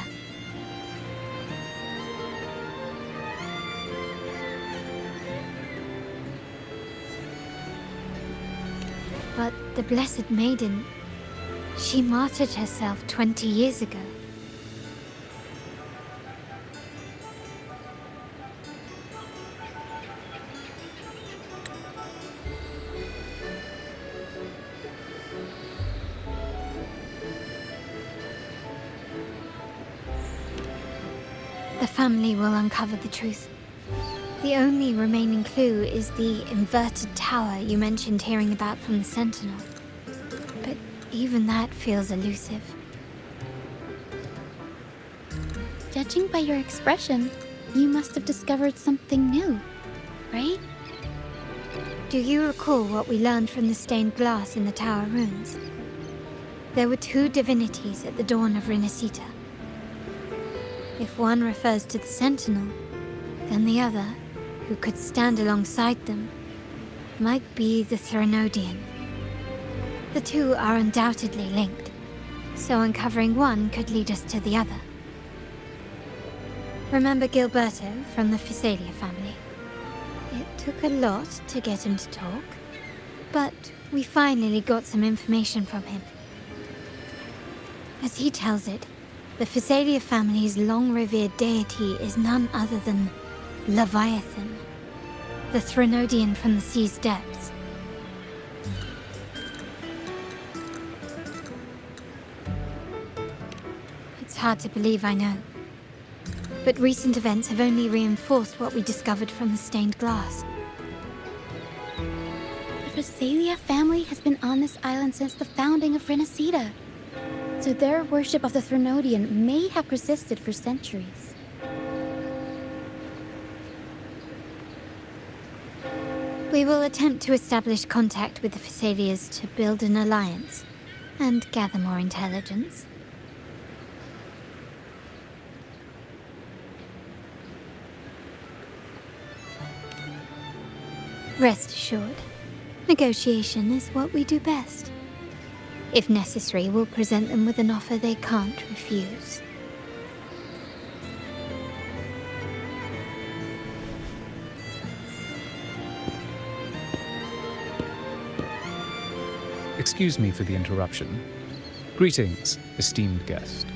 But the Blessed Maiden, she martyred herself 20 years ago. The family will uncover the truth. The only remaining clue is the inverted tower you mentioned hearing about from the Sentinel. But even that feels elusive. Judging by your expression, you must have discovered something new, right? Do you recall what we learned from the stained glass in the tower ruins? There were two divinities at the dawn of Rinascita. If one refers to the Sentinel, then the other, who could stand alongside them, might be the Threnodian. The two are undoubtedly linked, so uncovering one could lead us to the other. Remember Gilberto from the Physalia family? It took a lot to get him to talk, but we finally got some information from him. As he tells it, the Physalia family's long-revered deity is none other than Leviathan, the Threnodian from the sea's depths. It's hard to believe, I know. But recent events have only reinforced what we discovered from the stained glass. The Physalia family has been on this island since the founding of Rinascita, so their worship of the Threnodian may have persisted for centuries. We will attempt to establish contact with the Physalias to build an alliance and gather more intelligence. Rest assured, negotiation is what we do best. If necessary, we'll present them with an offer they can't refuse. Excuse me for the interruption. Greetings, esteemed guest.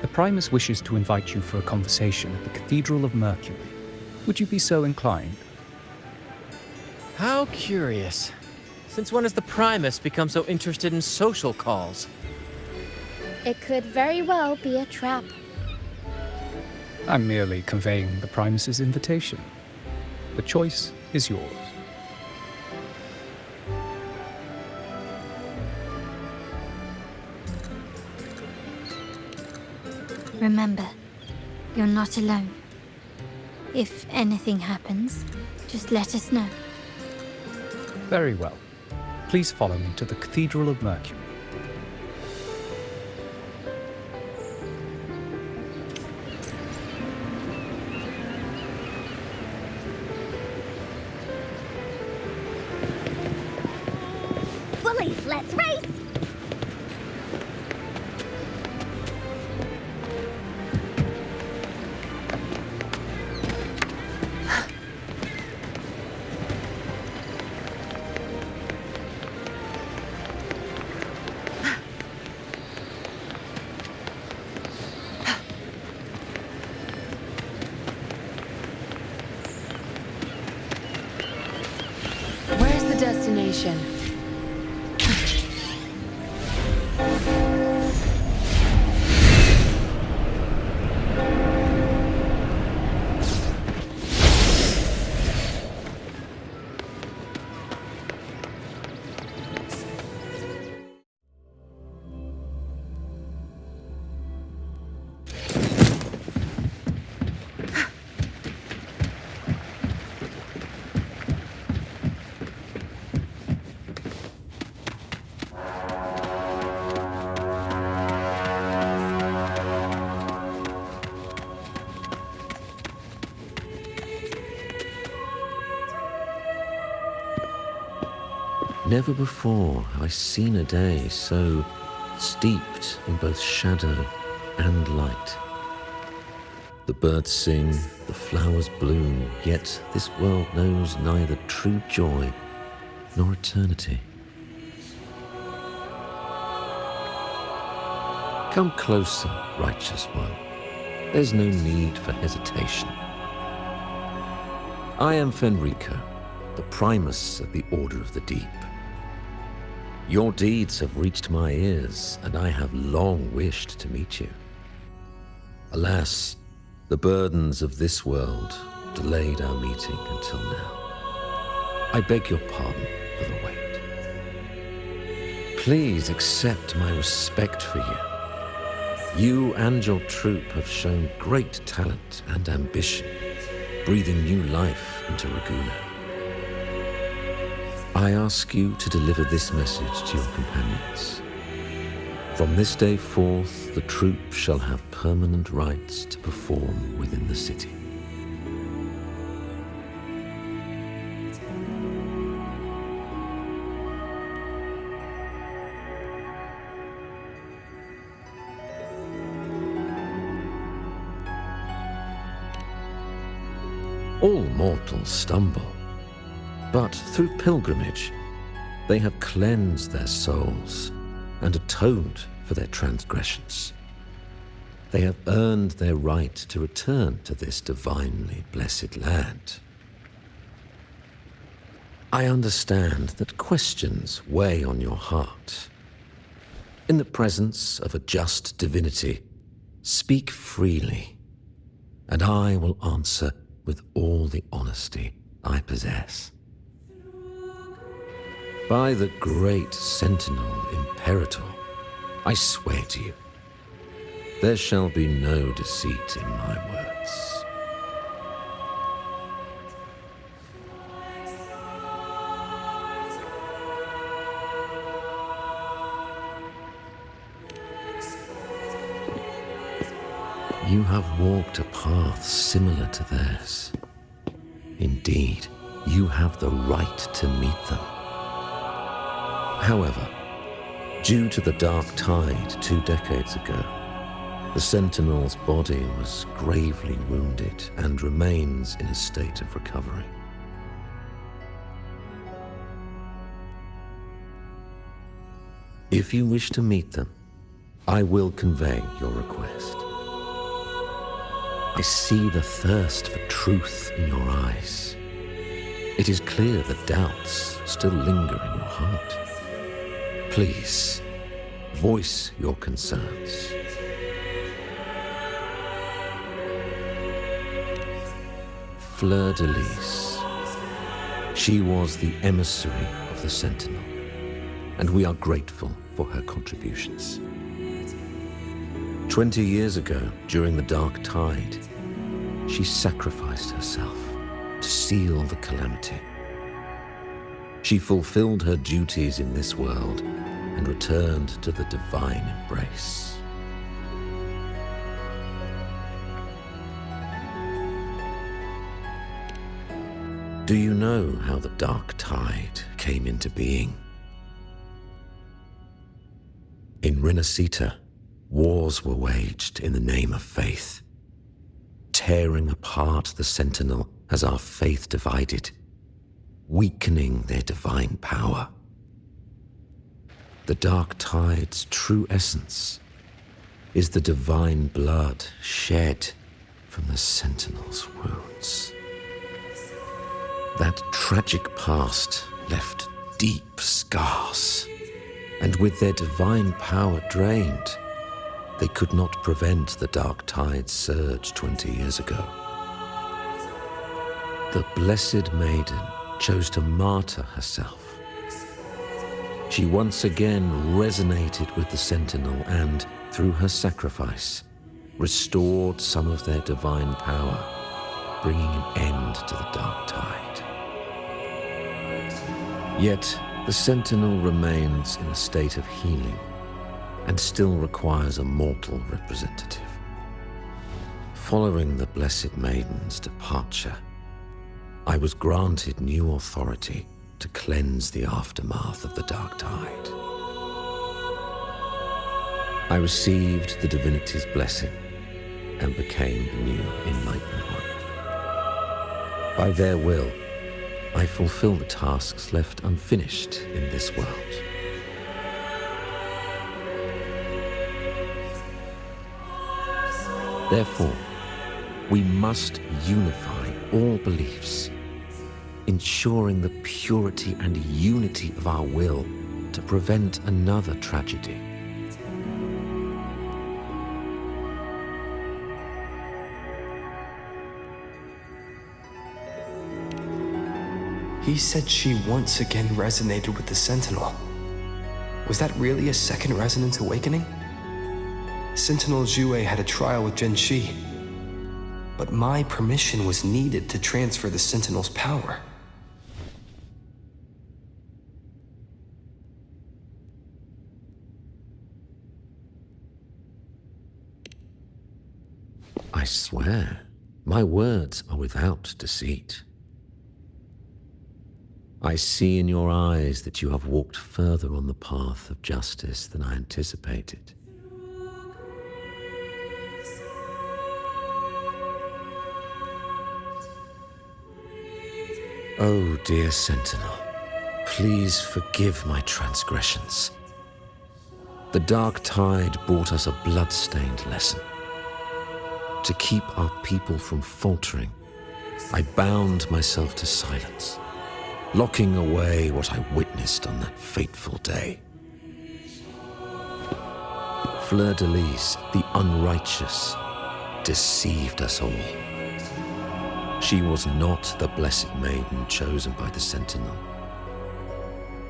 The Primus wishes to invite you for a conversation at the Cathedral of Mercury. Would you be so inclined? How curious. Since when has the Primus become so interested in social calls? It could very well be a trap. I'm merely conveying the Primus's invitation. The choice is yours. Remember, you're not alone. If anything happens, just let us know. Very well. Please follow me to the Cathedral of Mercury. Bullies, let's race! Where's the destination? Never before have I seen a day so steeped in both shadow and light. The birds sing, the flowers bloom, yet this world knows neither true joy nor eternity. Come closer, righteous one. There's no need for hesitation. I am Fenrico, the Primus of the Order of the Deep. Your deeds have reached my ears, and I have long wished to meet you. Alas, the burdens of this world delayed our meeting until now. I beg your pardon for the wait. Please accept my respect for you. You and your troop have shown great talent and ambition, breathing new life into Raguna. I ask you to deliver this message to your companions. From this day forth, the troop shall have permanent rights to perform within the city. All mortals stumble, but through pilgrimage, they have cleansed their souls and atoned for their transgressions. They have earned their right to return to this divinely blessed land. I understand that questions weigh on your heart. In the presence of a just divinity, speak freely, and I will answer with all the honesty I possess. By the great Sentinel Imperator, I swear to you, there shall be no deceit in my words. You have walked a path similar to theirs. Indeed, you have the right to meet them. However, due to the dark tide 2 decades ago, the Sentinel's body was gravely wounded and remains in a state of recovery. If you wish to meet them, I will convey your request. I see the thirst for truth in your eyes. It is clear that doubts still linger in your heart. Please, voice your concerns. Fleur de Lis. She was the emissary of the Sentinel, and we are grateful for her contributions. 20 years ago, during the Dark Tide, she sacrificed herself to seal the calamity. She fulfilled her duties in this world and returned to the divine embrace. Do you know how the Dark Tide came into being? In Rinascita, wars were waged in the name of faith, tearing apart the Sentinel as our faith divided, weakening their divine power. The Dark Tide's true essence is the divine blood shed from the Sentinel's wounds. That tragic past left deep scars, and with their divine power drained, they could not prevent the Dark Tide's surge 20 years ago. The Blessed Maiden chose to martyr herself. She once again resonated with the Sentinel and, through her sacrifice, restored some of their divine power, bringing an end to the Dark Tide. Yet, the Sentinel remains in a state of healing and still requires a mortal representative. Following the Blessed Maiden's departure, I was granted new authority to cleanse the aftermath of the Dark Tide. I received the Divinity's blessing and became the new Enlightened One. By their will, I fulfill the tasks left unfinished in this world. Therefore, we must unify all beliefs, ensuring the purity and unity of our will to prevent another tragedy. He said she once again resonated with the Sentinel. Was that really a second resonance awakening? Sentinel Jue had a trial with Genshi, but my permission was needed to transfer the Sentinel's power. I swear, my words are without deceit. I see in your eyes that you have walked further on the path of justice than I anticipated. Oh, dear Sentinel, please forgive my transgressions. The Dark Tide brought us a blood-stained lesson. To keep our people from faltering, I bound myself to silence, locking away what I witnessed on that fateful day. Fleur de Lis, the unrighteous, deceived us all. She was not the Blessed Maiden chosen by the Sentinel.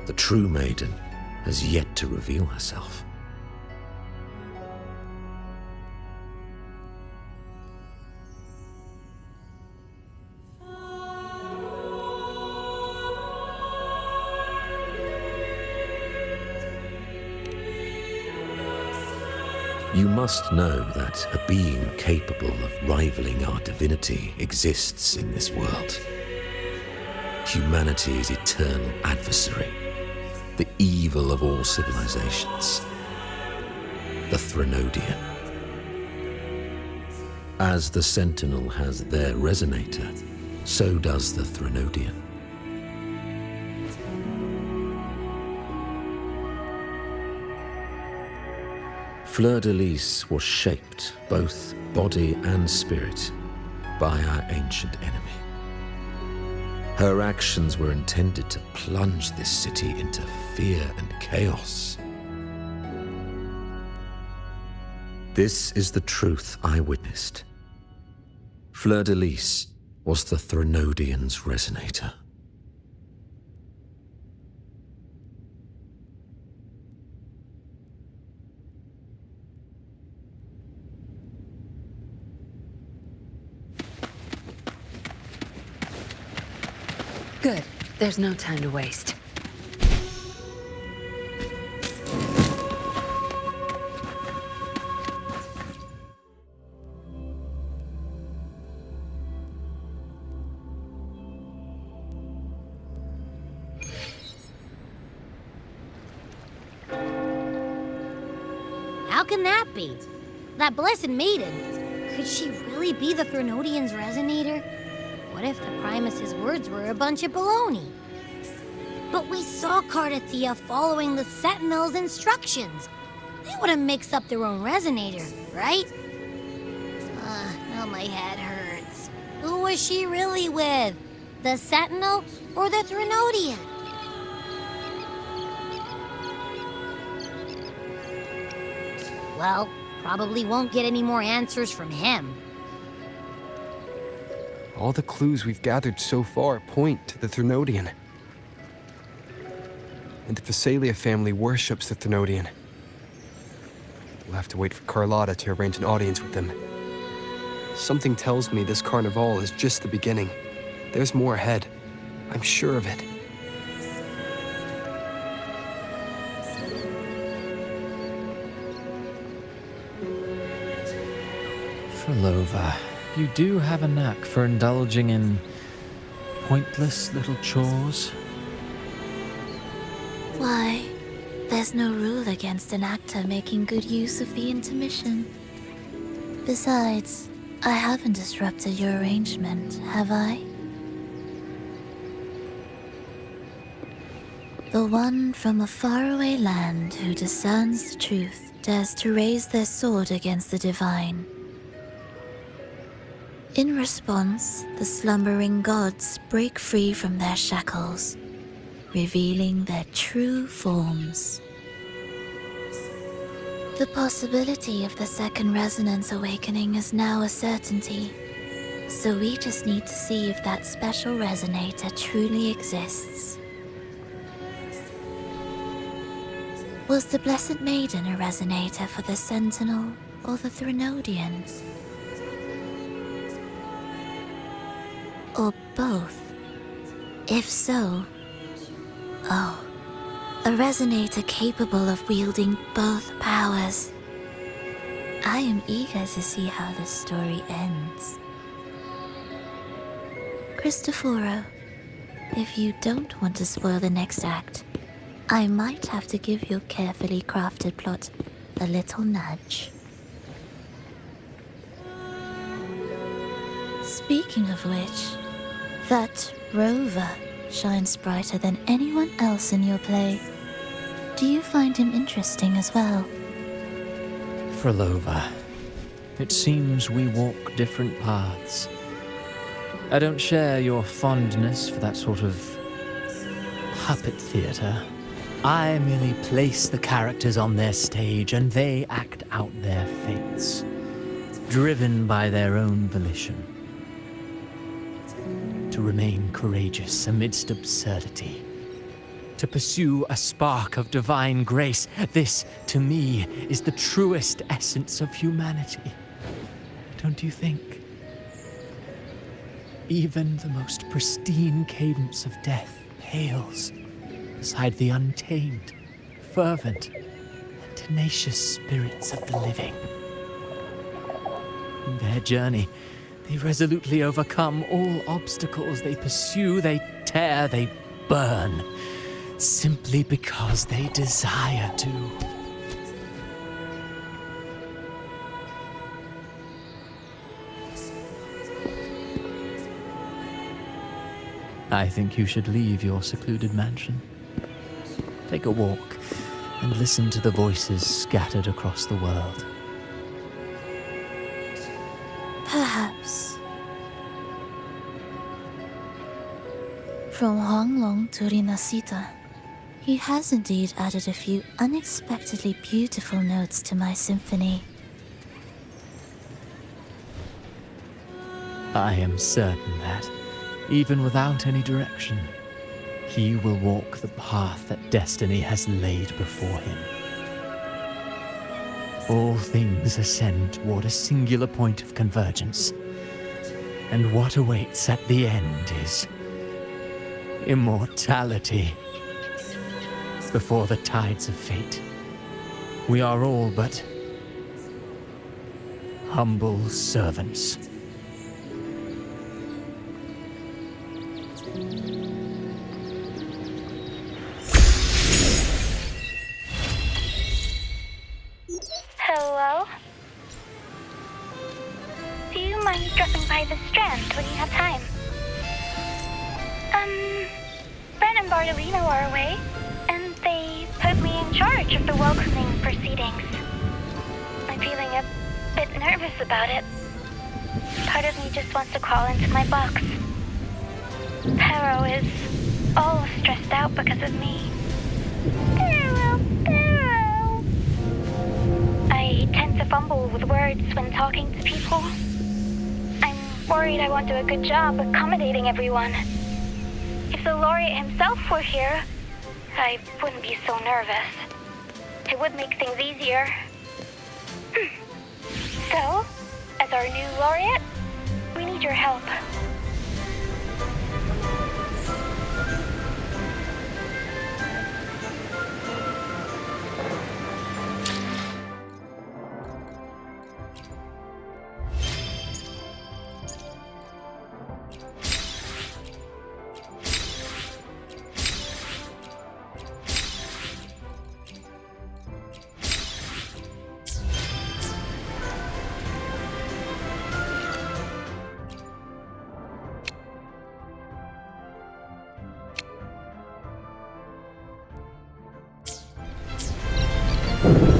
The true Maiden has yet to reveal herself. You must know that a being capable of rivaling our divinity exists in this world. Humanity's eternal adversary, the evil of all civilizations, the Threnodian. As the Sentinel has their resonator, so does the Threnodian. Fleur de Lis was shaped, both body and spirit, by our ancient enemy. Her actions were intended to plunge this city into fear and chaos. This is the truth I witnessed. Fleur de Lis was the Threnodian's resonator. Good. There's no time to waste. How can that be? That blessed maiden, could she really be the Threnodian's resonator? What if the Primus's words were a bunch of baloney? But we saw Cardathia following the Sentinel's instructions. They wouldn't mix up their own resonator, right? Now my head hurts. Who was she really with? The Sentinel or the Threnodian? Well, probably won't get any more answers from him. All the clues we've gathered so far point to the Threnodian. And the Phasalia family worships the Threnodian. We'll have to wait for Carlotta to arrange an audience with them. Something tells me this Carnival is just the beginning. There's more ahead. I'm sure of it. Frolova, you do have a knack for indulging in pointless little chores. Why? There's no rule against an actor making good use of the intermission. Besides, I haven't disrupted your arrangement, have I? The one from a faraway land who discerns the truth dares to raise their sword against the divine. In response, the slumbering gods break free from their shackles, revealing their true forms. The possibility of the second resonance awakening is now a certainty, so we just need to see if that special resonator truly exists. Was the Blessed Maiden a resonator for the Sentinel or the Threnodian? Or both? If so, oh, a resonator capable of wielding both powers. I am eager to see how this story ends. Cristoforo, if you don't want to spoil the next act, I might have to give your carefully crafted plot a little nudge. Speaking of which, that rover shines brighter than anyone else in your play. Do you find him interesting as well? Frolova, it seems we walk different paths. I don't share your fondness for that sort of puppet theater. I merely place the characters on their stage and they act out their fates, driven by their own volition. To remain courageous amidst absurdity. To pursue a spark of divine grace. This, to me, is the truest essence of humanity. Don't you think? Even the most pristine cadence of death pales beside the untamed, fervent, and tenacious spirits of the living. In their journey, they resolutely overcome all obstacles. They pursue, they tear, they burn, simply because they desire to. I think you should leave your secluded mansion. Take a walk and listen to the voices scattered across the world. Perhaps. From Honglong to Rinascita, he has indeed added a few unexpectedly beautiful notes to my symphony. I am certain that, even without any direction, he will walk the path that destiny has laid before him. All things ascend toward a singular point of convergence, and what awaits at the end is immortality. Before the tides of fate, we are all but humble servants. Hello? Do you mind dropping by the Strand when you have time? Ren and Bartolino are away, and they put me in charge of the welcoming proceedings. I'm feeling a bit nervous about it. Part of me just wants to crawl into my box. Pero is all stressed out because of me. Pero. I tend to fumble with words when talking to people. I'm worried I won't do a good job accommodating everyone. If the laureate himself were here, I wouldn't be so nervous. It would make things easier. So, as our new laureate, we need your help. You